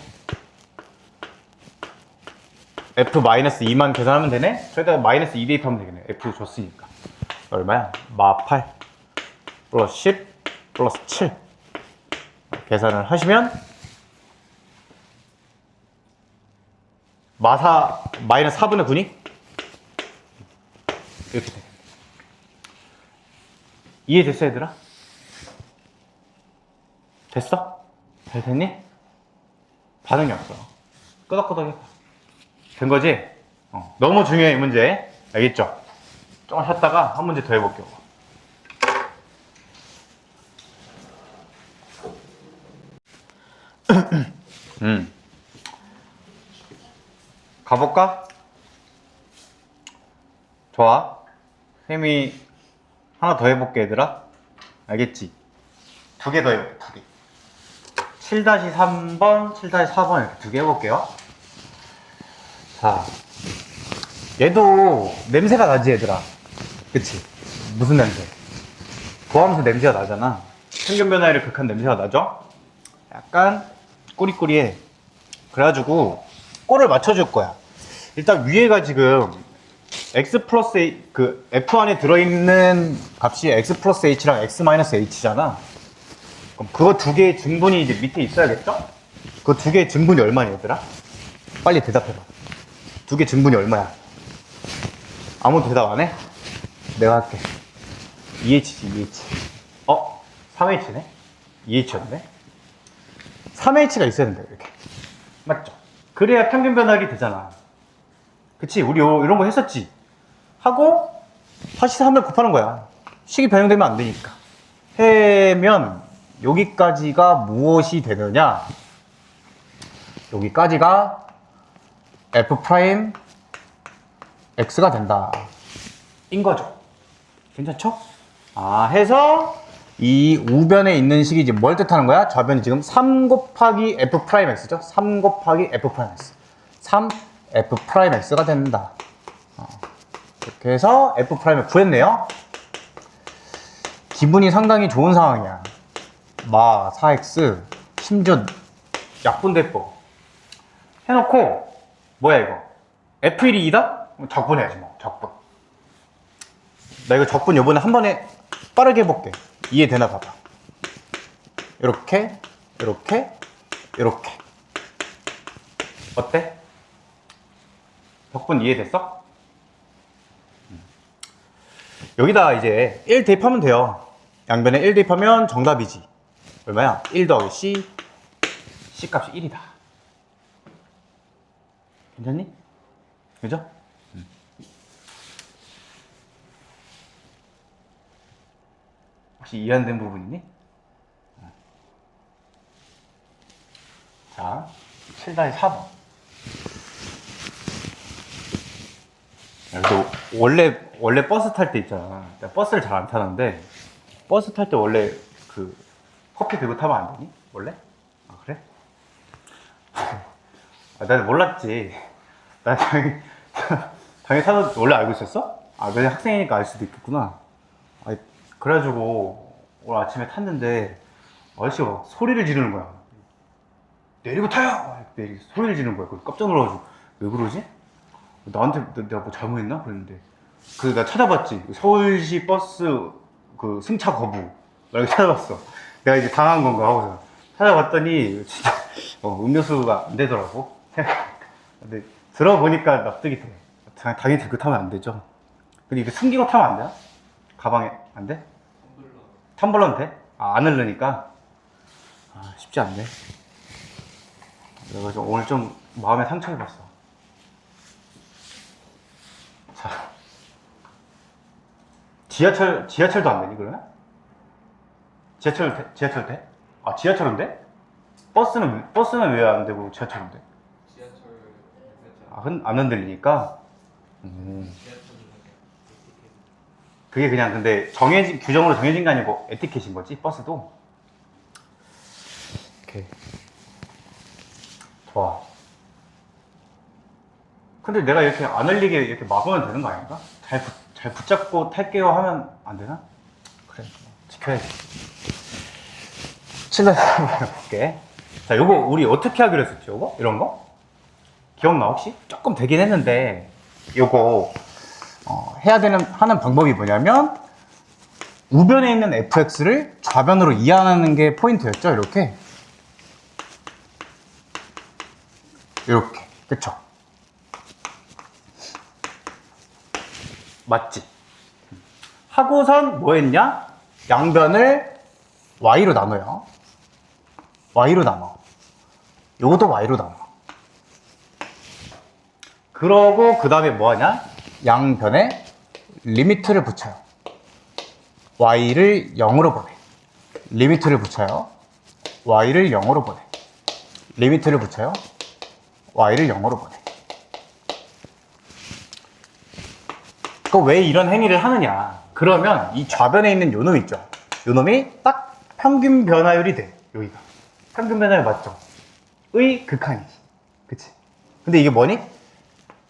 f 마이너스 2만 계산하면 되네? 저기다 마이너스 2 대입하면 되겠네. f 줬으니까. 얼마야? 마 8 플러스 10 플러스 7 계산을 하시면 마사 마이너스 4분의 9니? 이렇게 되겠네. 이해됐어, 얘들아? 됐어? 잘 됐니? 반응이 없어. 끄덕끄덕해. 된 거지? 너무 중요해, 이 문제. 알겠죠? 조금 쉬었다가 한 문제 더 해볼게요. 가볼까? 좋아. 쌤이 하나 더 해볼게, 얘들아. 알겠지? 두 개 더 해볼게, 두 개. 7-3번, 7-4번 이렇게 두 개 해볼게요. 자, 얘도 냄새가 나지, 얘들아. 그치? 무슨 냄새? 고함수 냄새가 나잖아. 평균 변화율의 극한 냄새가 나죠? 약간 꾸리꾸리해. 그래가지고 꼴을 맞춰줄 거야. 일단 위에가 지금 x 플러스 a, 그 f 안에 들어있는 값이 x 플러스 h랑 x 마이너스 h잖아. 그럼 그거 두 개의 증분이 이제 밑에 있어야겠죠? 그 두 개의 증분이 얼마냐, 얘들아? 빨리 대답해봐. 두 개 증분이 얼마야? 아무도 대답 안 해? 내가 할게. 2h지, 2h. 3h네? 2h였네? 3h가 있어야 된다, 이렇게. 맞죠? 그래야 평균 변화율이 되잖아. 그치? 우리 이런 거 했었지? 하고, 다시 3을 곱하는 거야. 식이 변형되면 안 되니까. 해면, 여기까지가 무엇이 되느냐? 여기까지가 f 프라임 x가 된다. 인 거죠. 괜찮죠? 해서, 이 우변에 있는 식이 지금 뭘 뜻하는 거야? 좌변이 지금 3 곱하기 f 프라임 x죠? 3 곱하기 f 프라임 x. 3 f 프라임 x가 된다. 이렇게 해서 f 프라임을 구했네요. 기분이 상당히 좋은 상황이야. 마 4x 심지어 약분대법 해놓고 뭐야 이거? f1이 2다? 적분해야지 뭐. 적분. 나 이거 적분 요번에 한 번에 빠르게 해볼게. 이해되나 봐봐. 이렇게, 이렇게, 이렇게. 어때? 적분 이해됐어? 여기다 이제 1 대입하면 돼요. 양변에 1 대입하면 정답이지. 얼마야? 1 더하기 C 값이 1이다. 괜찮니? 그죠? 혹시 이해 안 된 부분 있니? 자, 7-4번. 그래서 원래 버스 탈 때 있잖아. 내가 버스를 잘 안 타는데 버스 탈 때 원래 그 커피 들고 타면 안 되니? 원래? 그래? 난 몰랐지. 나 당연히 타도 원래 알고 있었어? 그냥 학생이니까 알 수도 있겠구나. 그래가지고 오늘 아침에 탔는데 아저씨가 막 소리를 지르는 거야. 내리고 타요! 소리를 지르는 거야. 그래서 깜짝 놀라가지고 왜 그러지? 나한테 내가 뭐 잘못했나? 그랬는데 나 찾아봤지. 서울시 버스 그 승차 거부 이렇게 찾아봤어. 내가 이제 당한 건가 하고서 찾아봤더니 진짜 음료수가 안 되더라고. 근데 들어보니까 납득이 돼. 당연히 들고 타면 안 되죠. 근데 이게 숨기고 타면 안 되나? 가방에 안 돼? 텀블러는 돼? 안 흐르니까? 쉽지 않네. 그래가지고 오늘 좀 마음에 상처 입었어. 자, 지하철도 안 되니 그러면? 지하철 돼? 지하철은 돼? 버스는 왜 안 되고 지하철은 돼? 안 흔들리니까? 그게 그냥 근데 규정으로 정해진 게 아니고 에티켓인 거지, 버스도? 오케이. 좋아. 근데 내가 이렇게 안 흘리게 이렇게 막으면 되는 거 아닌가? 잘 붙잡고 탈게요 하면 안 되나? 그래, 지켜야지. 칠레 한번 해볼게. 자, 요거 우리 어떻게 하기로 했었지, 요거? 이런 거? 기억나, 혹시? 조금 되긴 했는데, 요거, 하는 방법이 뭐냐면, 우변에 있는 fx를 좌변으로 이항하는 게 포인트였죠, 이렇게. 이렇게. 그쵸? 맞지? 하고선 뭐 했냐? 양변을 y로 나눠요. y로 나눠. 요것도 y로 나눠. 그러고 그 다음에 뭐 하냐? 양변에 리미트를 붙여요. y를 0으로 보내. 리미트를 붙여요. y를 0으로 보내. 리미트를 붙여요. y를 0으로 보내. 왜 이런 행위를 하느냐? 그러면 이 좌변에 있는 요놈 있죠? 요놈이 딱 평균 변화율이 돼. 여기가. 평균 변화율 맞죠? 의 극한이지. 그치? 근데 이게 뭐니?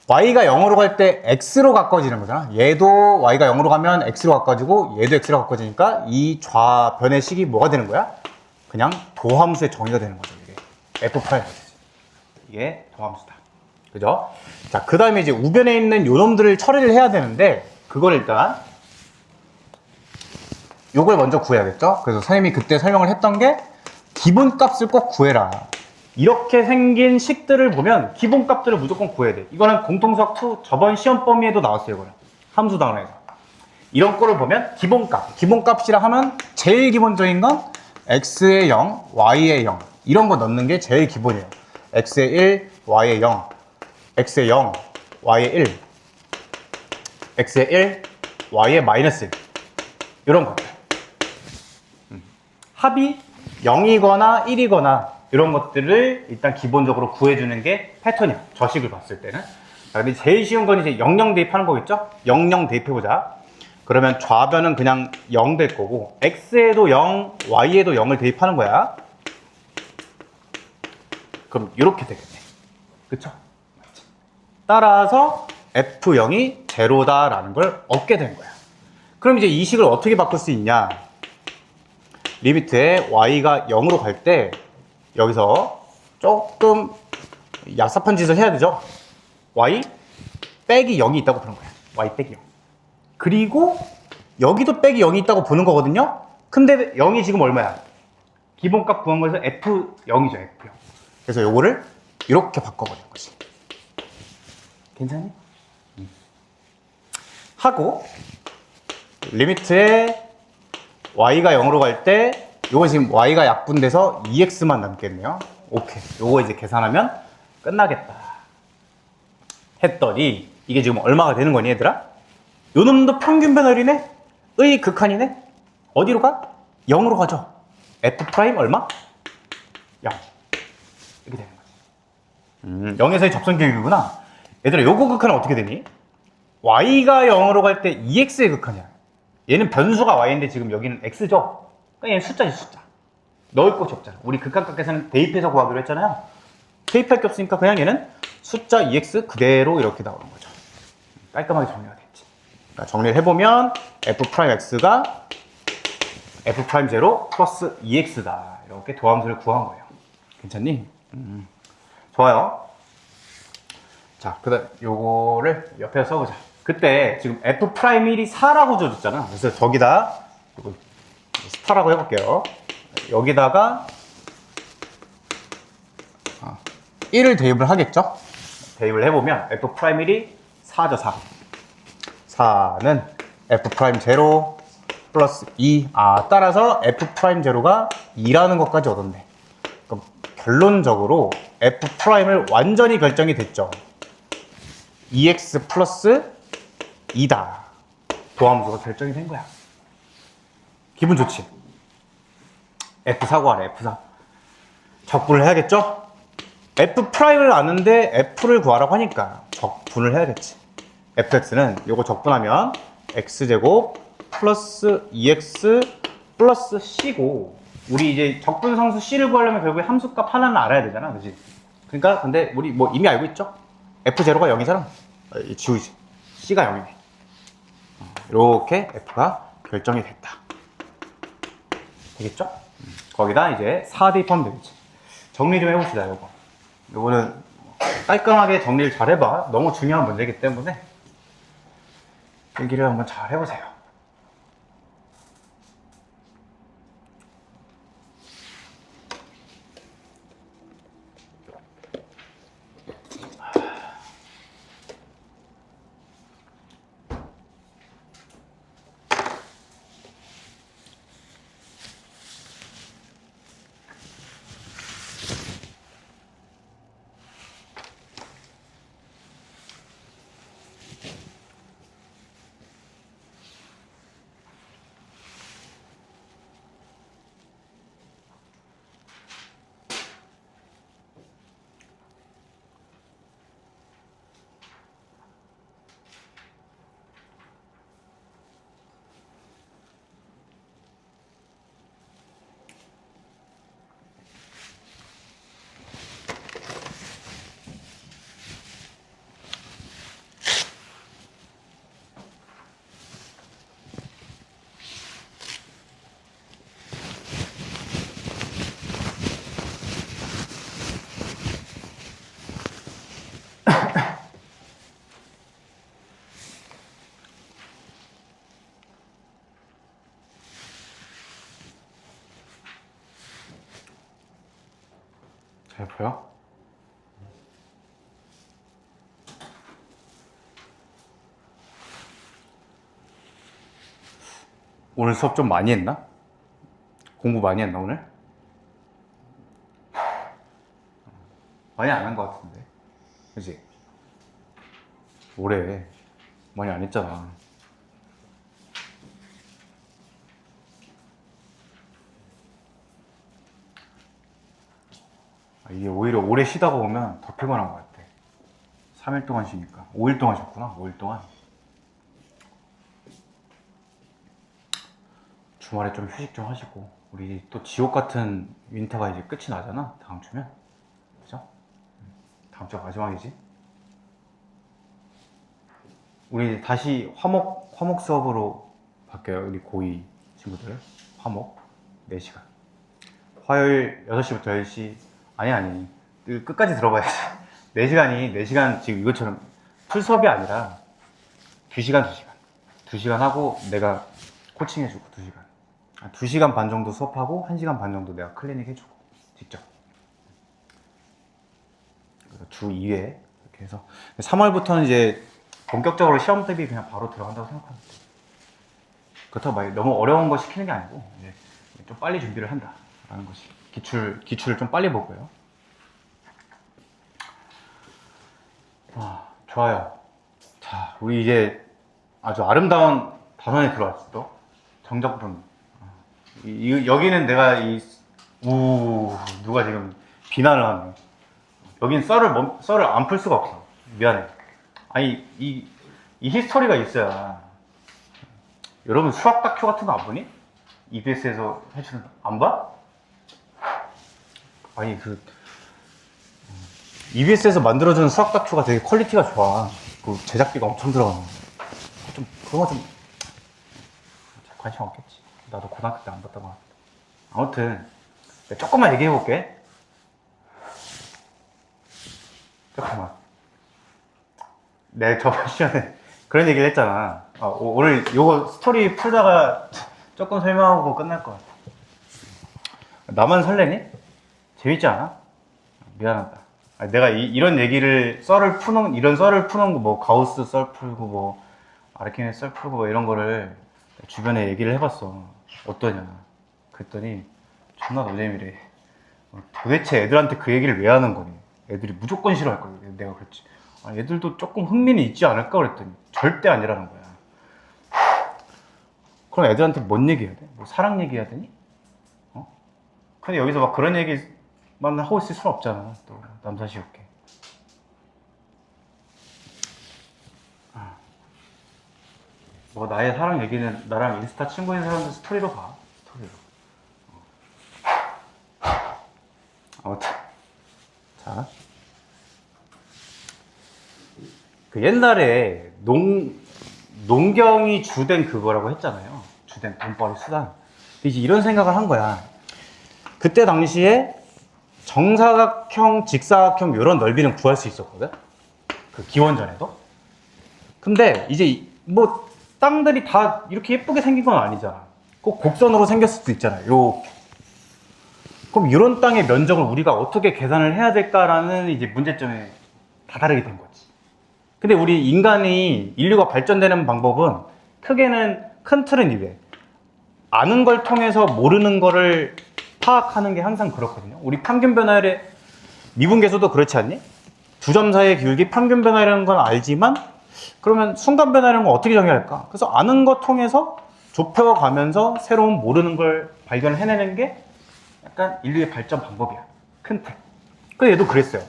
y가 0으로 갈 때 x로 가까워지는 거잖아. 얘도 y가 0으로 가면 x로 가까워지고 얘도 x로 가까워지니까 이 좌변의 식이 뭐가 되는 거야? 그냥 도함수의 정의가 되는 거죠. 이게 f 프라임. 이게 도함수다. 그죠? 자, 그 다음에 이제 우변에 있는 요놈들을 처리를 해야 되는데, 그걸 일단, 요걸 먼저 구해야겠죠? 그래서 선생님이 그때 설명을 했던 게, 기본값을 꼭 구해라. 이렇게 생긴 식들을 보면, 기본값들을 무조건 구해야 돼. 이거는 공통수학 2 저번 시험 범위에도 나왔어요, 이거는. 함수 단원에서. 이런 거를 보면, 기본값이라 하면, 제일 기본적인 건, x의 0, y의 0. 이런 거 넣는 게 제일 기본이에요. x의 1, y의 0. x의 0, y의 1, x의 1, y의 마이너스 1 이런 것들. 합이 0이거나 1이거나 이런 것들을 일단 기본적으로 구해주는 게 패턴이야. 저식을 봤을 때는. 자, 근데 제일 쉬운 건 이제 00 대입하는 거겠죠? 00 대입해보자. 그러면 좌변은 그냥 0 될 거고 x에도 0, y에도 0을 대입하는 거야. 그럼 이렇게 되겠네. 그쵸? 따라서 F0이 제로다라는 걸 얻게 된 거야. 그럼 이제 이 식을 어떻게 바꿀 수 있냐? 리미트에 y가 0으로 갈 때 여기서 조금 얍삽한 짓을 해야 되죠? y 빼기 0이 있다고 보는 거야. y 빼기 0. 그리고 여기도 빼기 0이 있다고 보는 거거든요? 근데 0이 지금 얼마야? 기본값 구한 거에서 F0이죠, F0. 그래서 요거를 이렇게 바꿔버리는 거지. 괜찮니? 하고 리미트에 y가 0으로 갈 때 요거 지금 y가 약분돼서 2x만 남겠네요. 오케이. 요거 이제 계산하면 끝나겠다 했더니 이게 지금 얼마가 되는 거니 얘들아? 요 놈도 평균 변화율이네? 의 극한이네? 어디로 가? 0으로 가죠. f 프라임 얼마? 0. 이렇게 되는 거지. 0에서의 접선 교육이구나. 얘들아, 요거 극한은 어떻게 되니? y가 0으로 갈 때 2x의 극한이야. 얘는 변수가 y인데 지금 여기는 x죠? 그러니까 얘는 숫자지, 숫자. 넣을 곳이 없잖아. 우리 극한값에서는 대입해서 구하기로 했잖아요. 대입할 게 없으니까 그냥 얘는 숫자 2x 그대로 이렇게 나오는 거죠. 깔끔하게 정리가 됐지. 그러니까 정리를 해보면 f'x가 f'0 플러스 2x다. 이렇게 도함수를 구한 거예요. 괜찮니? 좋아요. 자, 그다음 요거를 옆에 써보자. 그때 지금 F'1이 4라고 줘줬잖아. 그래서 저기다 스타라고 해볼게요. 여기다가 1을 대입을 하겠죠? 대입을 해보면 F'1이 4죠, 4. 4는 F'0 플러스 2. 따라서 F'0가 2라는 것까지 얻었네. 그럼 결론적으로 F'을 완전히 결정이 됐죠. 2x 플러스 2다. 도함수가 결정이 된 거야. 기분 좋지? F4 구하래, F4. 적분을 해야겠죠? F'을 아는데 F를 구하라고 하니까 적분을 해야겠지. fx는 요거 적분하면 x제곱 플러스 2x 플러스 c고, 우리 이제 적분상수 c를 구하려면 결국에 함수값 하나는 알아야 되잖아, 그지? 그러니까 근데 우리 뭐 이미 알고 있죠? f0가 0이잖아. 지우지. c가 0이네. 이렇게 f가 결정이 됐다. 되겠죠? 거기다 이제 4 대입하면 되겠지. 정리 좀 해봅시다, 요거는 깔끔하게 정리를 잘 해봐. 너무 중요한 문제이기 때문에 일기를 한번 잘 해보세요. 잘 보여? 오늘 수업 좀 많이 했나? 공부 많이 했나 오늘? 많이 안 한 것 같은데, 그치? 올해 많이 안 했잖아. 이게 오히려 오래 쉬다가 오면 더 피곤한 것 같아. 3일 동안 쉬니까. 5일 동안 쉬었구나, 5일 동안. 주말에 좀 휴식 좀 하시고. 우리 또 지옥 같은 윈터가 이제 끝이 나잖아, 다음 주면. 그죠? 다음 주가 마지막이지. 우리 다시 화목 수업으로 바뀌어요. 우리 고2 친구들. 화목 4시간. 화요일 6시부터 10시. 아니. 끝까지 들어봐야지. 4시간 지금 이것처럼 풀 수업이 아니라 2시간. 2시간 하고 내가 코칭 해주고 2시간. 2시간 반 정도 수업하고 1시간 반 정도 내가 클리닉 해주고 직접. 그래서 주 2회 이렇게 해서 3월부터는 이제 본격적으로 시험 대비 그냥 바로 들어간다고 생각하면 돼. 그렇다고 막 너무 어려운 거 시키는 게 아니고 이제 좀 빨리 준비를 한다라는 것이. 기출을 좀 빨리 보고요. 좋아요. 자, 우리 이제 아주 아름다운 단원에 들어왔어. 정적분. 여기는 내가 누가 지금 비난을 하네. 여긴 썰을 안 풀 수가 없어. 미안해. 아니, 이 히스토리가 있어야. 여러분 수학 다큐 같은 거 안 보니? EBS에서 해주는 거 안 봐? 아니, EBS에서 만들어주는 수학 다큐가 되게 퀄리티가 좋아. 그 제작비가 엄청 들어가는. 그런 거 좀 관심 없겠지. 나도 고등학교 때 안 봤던 것 같아. 아무튼 조금만 얘기해 볼게. 잠깐만. 내 저번 시간에 그런 얘기를 했잖아. 오늘 요거 스토리 풀다가 조금 설명하고 끝날 것 같아. 나만 설레니? 재밌지 않아? 미안하다. 내가 이런 얘기를 이런 썰을 푸는 거, 뭐 가우스 썰 풀고 뭐 아르키메des 썰 풀고 뭐 이런 거를 주변에 얘기를 해봤어. 어떠냐? 그랬더니 존나 노잼이래. 도대체 애들한테 그 얘기를 왜 하는 거니? 애들이 무조건 싫어할 거야. 내가 그랬지. 애들도 조금 흥미는 있지 않을까 그랬더니 절대 아니라는 거야. 그럼 애들한테 뭔 얘기해야 돼? 뭐 사랑 얘기해야 되니? 근데 여기서 막 그런 얘기만 하고 있을 수는 없잖아. 또 남사시럽게. 뭐 나의 사랑 얘기는 나랑 인스타 친구인 사람들 스토리로 봐. 스토리로. 아무튼 자, 그 옛날에 농경이 주된 그거라고 했잖아요. 주된 돈벌이 수단. 이제 이런 생각을 한 거야. 그때 당시에 정사각형, 직사각형 이런 넓이는 구할 수 있었거든. 그 기원전에도. 근데 이제 뭐 땅들이 다 이렇게 예쁘게 생긴 건 아니잖아. 꼭 곡선으로 생겼을 수도 있잖아요. 요렇게. 그럼 이런 땅의 면적을 우리가 어떻게 계산을 해야 될까라는 이제 문제점에 다다르게 된 거지. 근데 우리 인류가 발전되는 방법은 크게는 큰 틀은 이래. 아는 걸 통해서 모르는 거를 파악하는 게 항상 그렇거든요. 우리 평균 변화율의 미분계수도 그렇지 않니? 두 점 사이의 기울기 평균 변화율이라는 건 알지만 그러면 순간 변화율은 어떻게 정의해야 할까? 그래서 아는 것 통해서 좁혀가면서 새로운 모르는 걸 발견해내는 게 약간 인류의 발전 방법이야. 큰 틀. 근데 얘도 그랬어요.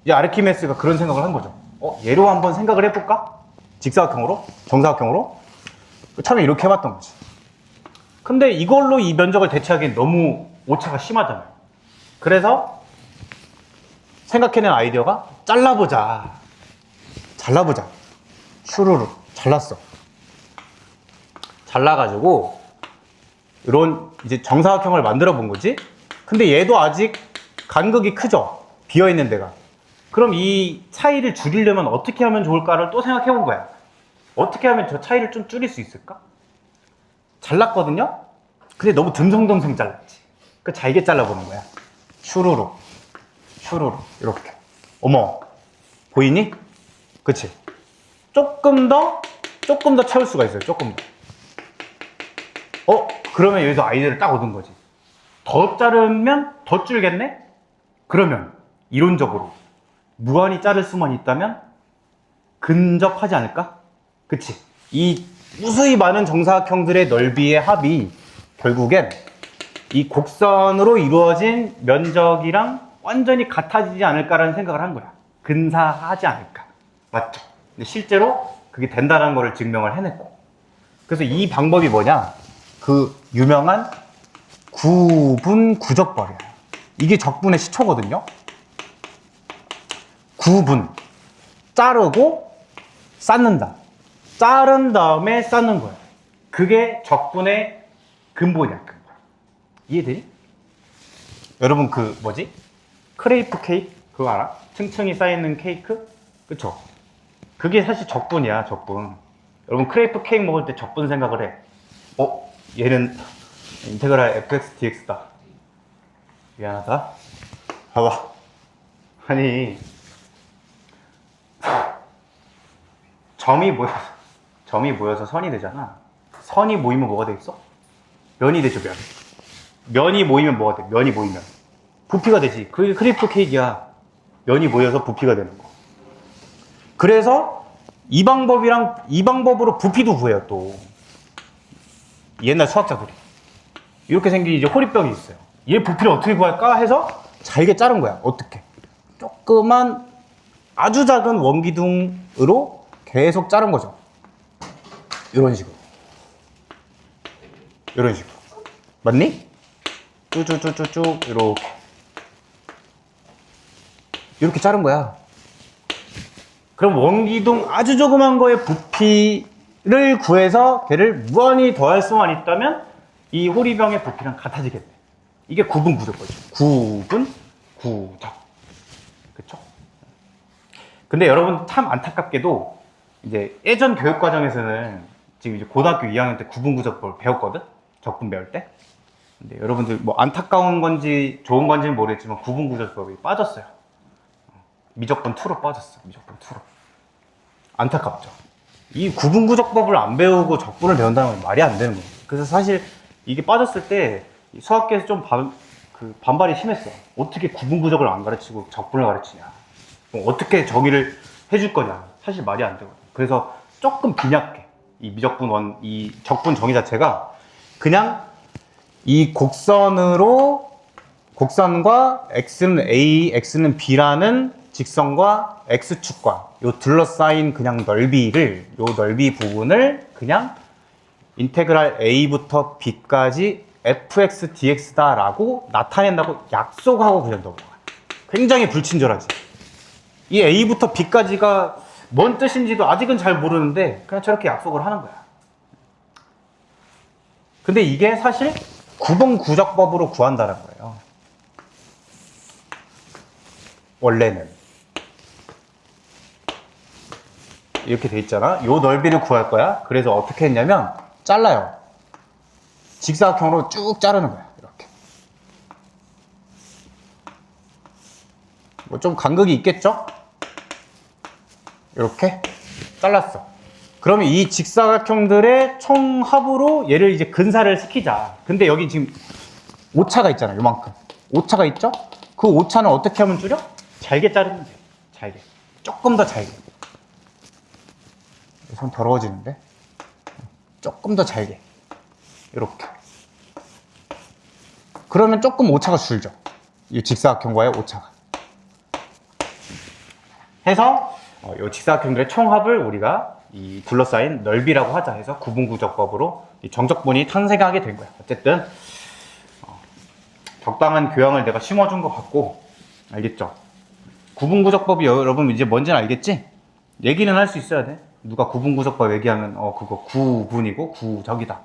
이제 아르키메데스가 그런 생각을 한 거죠. 얘로 한번 생각을 해볼까? 직사각형으로? 정사각형으로? 처음에 이렇게 해봤던 거지. 근데 이걸로 이 면적을 대체하기엔 너무 오차가 심하잖아요. 그래서 생각해낸 아이디어가 잘라보자. 슈루루 잘랐어. 잘라가지고 이런 이제 정사각형을 만들어 본 거지. 근데 얘도 아직 간극이 크죠. 비어있는 데가. 그럼 이 차이를 줄이려면 어떻게 하면 좋을까를 또 생각해 본 거야. 어떻게 하면 저 차이를 좀 줄일 수 있을까? 잘랐거든요? 근데 너무 듬성듬성 잘랐지. 그 잘게 잘라보는 거야. 슈루루 이렇게. 어머, 보이니? 그치? 조금 더 채울 수가 있어요. 조금 더. 그러면 여기서 아이디어를 딱 얻은 거지. 더 자르면 더 줄겠네? 그러면 이론적으로 무한히 자를 수만 있다면 근접하지 않을까? 그치? 이 무수히 많은 정사각형들의 넓이의 합이 결국엔 이 곡선으로 이루어진 면적이랑 완전히 같아지지 않을까라는 생각을 한 거야. 근사하지 않을까. 맞죠? 근데 실제로 그게 된다는 거를 증명을 해냈고. 그래서 이 방법이 뭐냐? 그 유명한 구분 구적법이야. 이게 적분의 시초거든요. 구분. 자르고 쌓는다. 자른 다음에 쌓는 거야. 그게 적분의 근본이야. 근본. 이해되니? 여러분 그 뭐지? 크레이프 케이크? 그거 알아? 층층이 쌓이는 케이크? 그쵸? 그게 사실 적분이야. 적분. 여러분 크레이프 케이크 먹을 때 적분 생각을 해. 얘는 인테그랄 fx dx다. 미안하다. 봐봐. 아니 점이 모여서 선이 되잖아. 선이 모이면 뭐가 되겠어? 면이 되죠. 면이 모이면 뭐가 돼? 면이 모이면 부피가 되지. 그게 크레이프 케이크야. 면이 모여서 부피가 되는 거. 그래서 이 방법으로 부피도 구해요. 또 옛날 수학자들이 이렇게 생긴 이제 호리병이 있어요. 얘 부피를 어떻게 구할까 해서 잘게 자른 거야. 어떻게? 조그만 아주 작은 원기둥으로 계속 자른 거죠. 이런 식으로. 맞니? 쭈쭈쭈쭈쭈 이렇게 자른 거야. 그럼 원기둥 아주 조그만 거의 부피를 구해서 걔를 무한히 더할 수만 있다면 이 호리병의 부피랑 같아지겠네. 이게 구분 구적법이죠. 구분 구적. 그쵸? 근데 여러분 참 안타깝게도 이제 예전 교육 과정에서는 지금 이제 고등학교 2학년 때 구분구조법을 배웠거든? 적분 배울 때. 근데 여러분들 뭐 안타까운 건지 좋은 건지는 모르겠지만 구분구조법이 빠졌어요. 미적분 2로 빠졌어. 미적분 2로. 안타깝죠. 이 구분구조법을 안 배우고 적분을 배운다는 건 말이 안 되는 거예요. 그래서 사실 이게 빠졌을 때 수학계에서 좀 반발이 심했어. 어떻게 구분구조를 안 가르치고 적분을 가르치냐. 그럼 어떻게 정의를 해줄 거냐. 사실 말이 안 되거든. 그래서 조금 빈약해. 이 미적분 이 적분 정의 자체가 그냥 이 곡선과 x는 a, x는 b라는 직선과 x축과 요 둘러싸인 그냥 넓이를, 요 넓이 부분을 그냥 인테그랄 a부터 b까지 fx dx다 라고 나타낸다고 약속하고 그냥 넘어가요. 굉장히 불친절하지. 이 a부터 b까지가 뭔 뜻인지도 아직은 잘 모르는데 그냥 저렇게 약속을 하는 거야. 근데 이게 사실 구분구적법으로 구한다는 거예요. 원래는 이렇게 돼 있잖아. 요 넓이를 구할 거야. 그래서 어떻게 했냐면 잘라요. 직사각형으로 쭉 자르는 거야. 이렇게. 뭐 좀 간극이 있겠죠? 이렇게 잘랐어. 그러면 이 직사각형들의 총합으로 얘를 이제 근사를 시키자. 근데 여기 지금 오차가 있잖아요. 요만큼. 오차가 있죠? 그 오차는 어떻게 하면 줄여? 잘게 자르면 돼. 잘게. 조금 더 잘게. 손 더러워지는데? 조금 더 잘게. 이렇게. 그러면 조금 오차가 줄죠. 이 직사각형과의 오차가. 해서 이 직사각형들의 총합을 우리가 이 둘러싸인 넓이라고 하자 해서 구분구적법으로 이 정적분이 탄생하게 된 거야. 어쨌든 적당한 교양을 내가 심어준 것 같고, 알겠죠? 구분구적법이 여러분 이제 뭔지는 알겠지? 얘기는 할 수 있어야 돼. 누가 구분구적법 얘기하면 그거 구분이고 구적이다.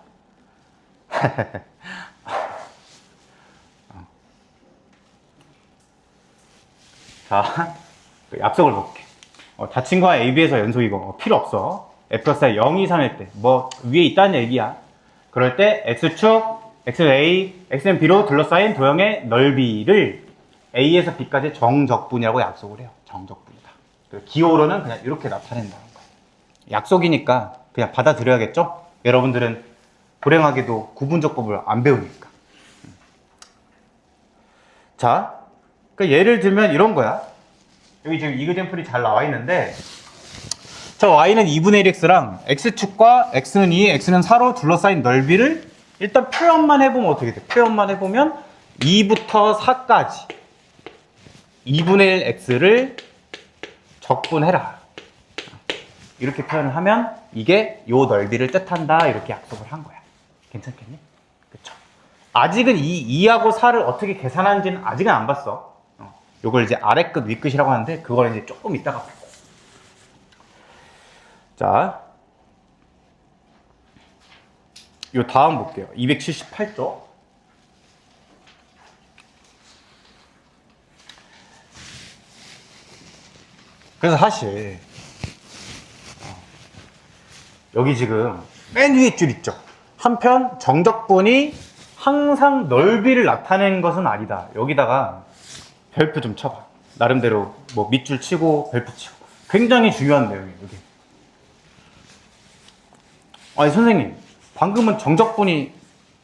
자, 약속을 볼게. 자친구와 AB에서 연속이고 필요 없어. F가 0 이상일 때 뭐 위에 있다는 얘기야. 그럴 때 X축, X는 A, X는 B로 둘러싸인 도형의 넓이를 A에서 B까지 정적분이라고 약속을 해요. 정적분이다. 기호로는 그냥 이렇게 나타낸다는 거야. 약속이니까 그냥 받아들여야겠죠? 여러분들은 불행하게도 구분적법을 안 배우니까. 자, 그러니까 예를 들면 이런 거야. 여기 지금 이그젠플이 잘 나와 있는데, 저 y는 2분의 1x랑 x축과 x는 2, x는 4로 둘러싸인 넓이를 일단 표현만 해보면 어떻게 돼? 표현만 해보면 2부터 4까지 2분의 1x를 적분해라. 이렇게 표현을 하면 이게 요 넓이를 뜻한다. 이렇게 약속을 한 거야. 괜찮겠니? 그쵸? 아직은 이 2하고 4를 어떻게 계산하는지는 아직은 안 봤어. 요걸 이제 아래끝, 윗끝이라고 하는데 그걸 이제 조금 이따가 보고. 자, 요 다음 볼게요. 278쪽. 그래서 사실 여기 지금 맨 위에 줄 있죠. 한편 정적분이 항상 넓이를 나타낸 것은 아니다. 여기다가 별표 좀 쳐봐. 나름대로 뭐 밑줄 치고 별표 치고. 굉장히 중요한 내용이에요. 여기. 아니 선생님, 방금은 정적분이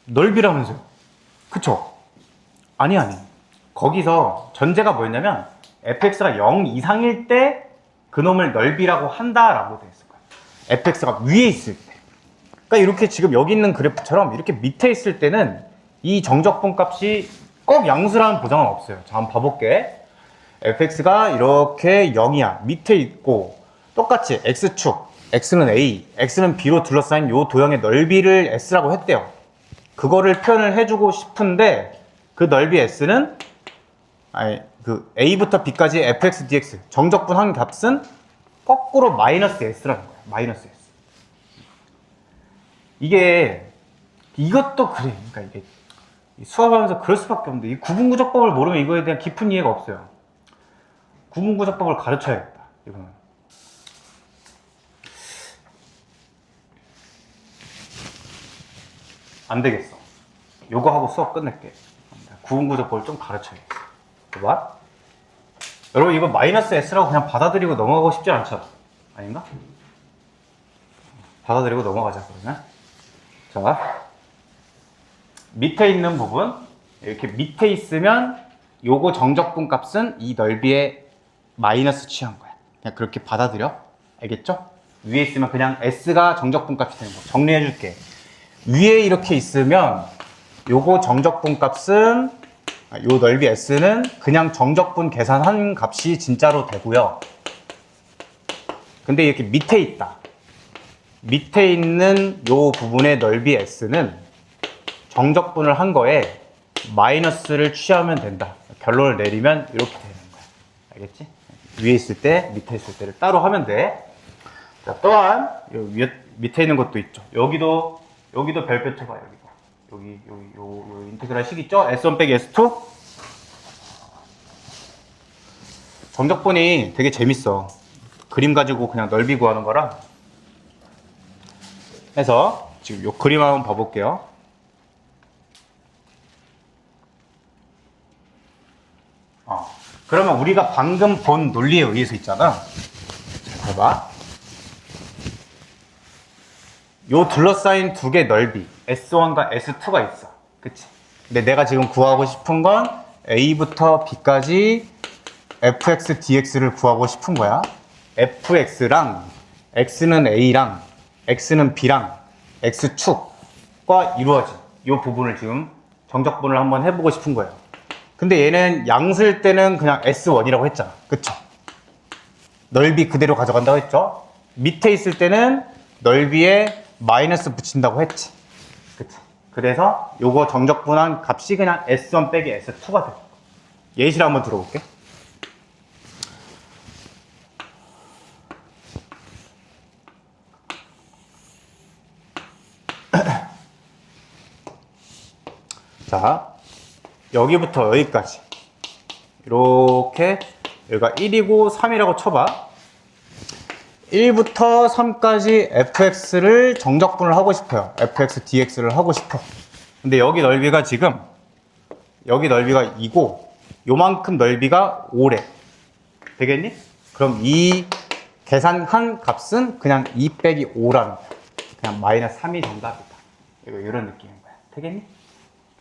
넓이라면서요. 그쵸? 아니. 거기서 전제가 뭐였냐면 fx가 0 이상일 때 그놈을 넓이라고 한다라고 돼 있을 거야. fx가 위에 있을 때. 그러니까 이렇게 지금 여기 있는 그래프처럼 이렇게 밑에 있을 때는 이 정적분 값이 꼭 양수라는 보장은 없어요. 자, 한번 봐볼게. fx가 이렇게 0이야. 밑에 있고 똑같이 x축, x는 a, x는 b로 둘러싸인 요 도형의 넓이를 s라고 했대요. 그거를 표현을 해주고 싶은데 그 넓이 s는 그 a부터 b까지 fx dx 정적분 한 값은 거꾸로 마이너스 s라는 거야. 마이너스 s. 이것도 그래. 그러니까 이게 수업하면서 그럴 수밖에 없는데 이 구분구적법을 모르면 이거에 대한 깊은 이해가 없어요. 구분구적법을 가르쳐야겠다. 이거는. 안 되겠어. 요거 하고 수업 끝낼게. 구분구조법을 좀 가르쳐야겠어. 봐봐. 여러분 이거 마이너스 S라고 그냥 받아들이고 넘어가고 싶지 않죠? 아닌가? 받아들이고 넘어가자 그러면. 자, 밑에 있는 부분 이렇게 밑에 있으면 요거 정적분 값은 이 넓이에 마이너스 취한 거야. 그냥 그렇게 받아들여. 알겠죠? 위에 있으면 그냥 S가 정적분 값이 되는 거. 정리해 줄게. 위에 이렇게 있으면 요거 정적분 값은 요 넓이 S는 그냥 정적분 계산한 값이 진짜로 되고요. 근데 이렇게 밑에 있다. 밑에 있는 요 부분의 넓이 S는 정적분을 한 거에 마이너스를 취하면 된다. 결론을 내리면 이렇게 되는 거야. 알겠지? 위에 있을 때, 밑에 있을 때를 따로 하면 돼. 자, 또한 요 밑에 있는 것도 있죠. 여기도 별표 쳐봐. 여기 요 인테그랄 식 있죠? S1 빼기 S2. 정적분이 되게 재밌어. 그림 가지고 그냥 넓이 구하는 거라. 해서 지금 요 그림 한번 봐볼게요. 그러면 우리가 방금 본 논리에 의해서 있잖아. 자, 봐봐. 요 둘러싸인 두 개 넓이 S1과 S2가 있어. 그치? 근데 내가 지금 구하고 싶은 건 A부터 B까지 fx dx를 구하고 싶은 거야. fx랑 x는 A랑 x는 B랑 x축과 이루어진 이 부분을 지금 정적분을 한번 해보고 싶은 거예요. 근데 얘는 양수일 때는 그냥 S1이라고 했잖아. 그쵸? 넓이 그대로 가져간다고 했죠? 밑에 있을 때는 넓이에 마이너스 붙인다고 했지. 그치? 그래서 요거 정적분한 값이 그냥 S1 빼기 S2가 돼요. 예시를 한번 들어볼게. 자, 여기부터 여기까지 이렇게 여기가 1이고 3이라고 쳐봐. 1부터 3까지 fx를 정적분을 하고 싶어요. fx dx를 하고 싶어. 근데 여기 넓이가 지금 여기 넓이가 2고 요만큼 넓이가 5래. 되겠니? 그럼 이 계산한 값은 그냥 2 빼기 5라는 거야. 그냥 마이너스 3이 정답이다. 이런 느낌인 거야. 되겠니?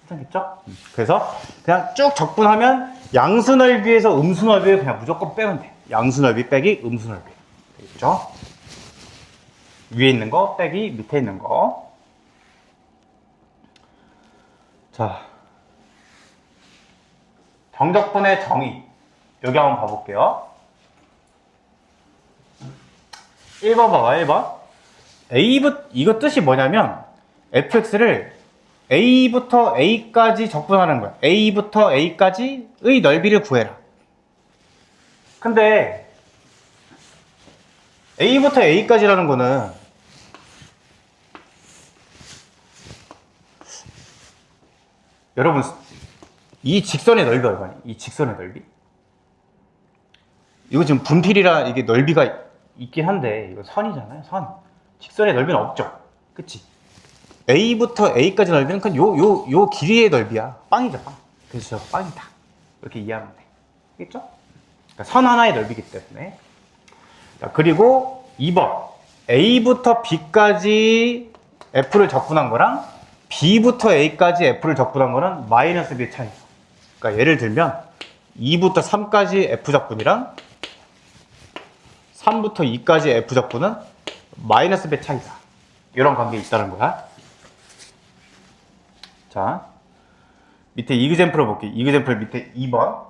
괜찮겠죠? 그래서 그냥 쭉 적분하면 양수 넓이에서 음수 넓이를 그냥 무조건 빼면 돼. 양수 넓이 빼기 음수 넓이. 되겠죠? 위에 있는 거 빼기 밑에 있는 거. 자, 정적분의 정의. 여기 한번 봐볼게요. 1번 봐봐, 1번. 이거 뜻이 뭐냐면 fx를 A부터 A까지 적분하는 거야. A부터 A까지의 넓이를 구해라. 근데 A부터 A까지라는 거는 여러분 이 직선의 넓이 얼마니? 이 직선의 넓이? 이거 지금 분필이라 이게 넓이가 있긴 한데 이거 선이잖아요. 선. 직선의 넓이는 없죠. 그치? A부터 A까지 넓이는 그냥 요 길이의 넓이야. 빵이죠, 빵. 그래서 저 빵이다. 이렇게 이해하면 돼. 알겠죠? 그러니까 선 하나의 넓이기 때문에. 자, 그리고 2번. A부터 B까지 F를 적분한 거랑 B부터 A까지 F를 적분한 거는 마이너스 B의 차이죠. 그러니까 예를 들면 2부터 3까지 F 적분이랑 3부터 2까지 F 적분은 마이너스 B의 차이다. 이런 관계 있다는 거야. 자, 밑에 이그젬플을 볼게요. 이그젬플 밑에 2번.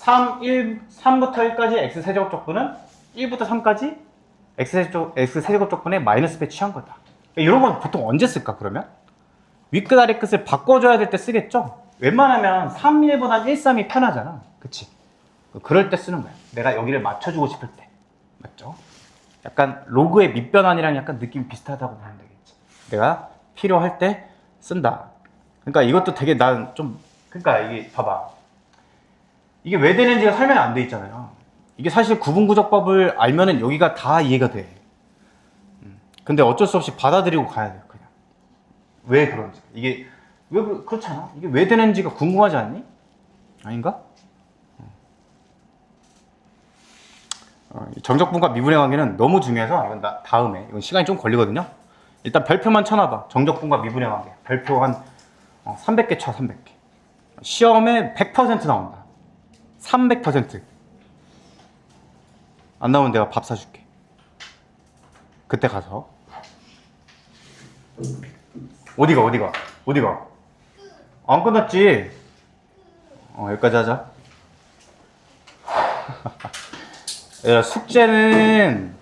3부터 1까지 x세제곱 적분은 1부터 3까지 x세제곱 적분의 마이너스 배 취한 거다. 이런 건 보통 언제 쓸까, 그러면? 윗끝 아래끝을 바꿔줘야 될 때 쓰겠죠? 웬만하면 3, 1보다 1, 3이 편하잖아. 그치? 그럴 때 쓰는 거야. 내가 여기를 맞춰주고 싶을 때. 맞죠? 약간 로그의 밑변환이랑 약간 느낌이 비슷하다고 보면 되겠지. 내가 필요할 때 쓴다. 그러니까 이것도 되게 난 좀, 그러니까 이게 봐봐. 이게 왜 되는지가 설명이 안 돼 있잖아요. 이게 사실 구분구조법을 알면은 여기가 다 이해가 돼. 근데 어쩔 수 없이 받아들이고 가야 돼요, 그냥. 왜 그런지. 이게 왜 그렇잖아. 이게 왜 되는지가 궁금하지 않니? 아닌가? 정적분과 미분의 관계는 너무 중요해서 이건 다음에 이건 시간이 좀 걸리거든요. 일단 별표만 쳐놔봐. 정적분과 미분의 관계. 별표 한 300개 쳐. 300개. 시험에 100% 나온다. 300%. 안 나오면 내가 밥 사줄게. 그때 가서. 어디가? 안 끝났지? 여기까지 하자. 얘들아, 숙제는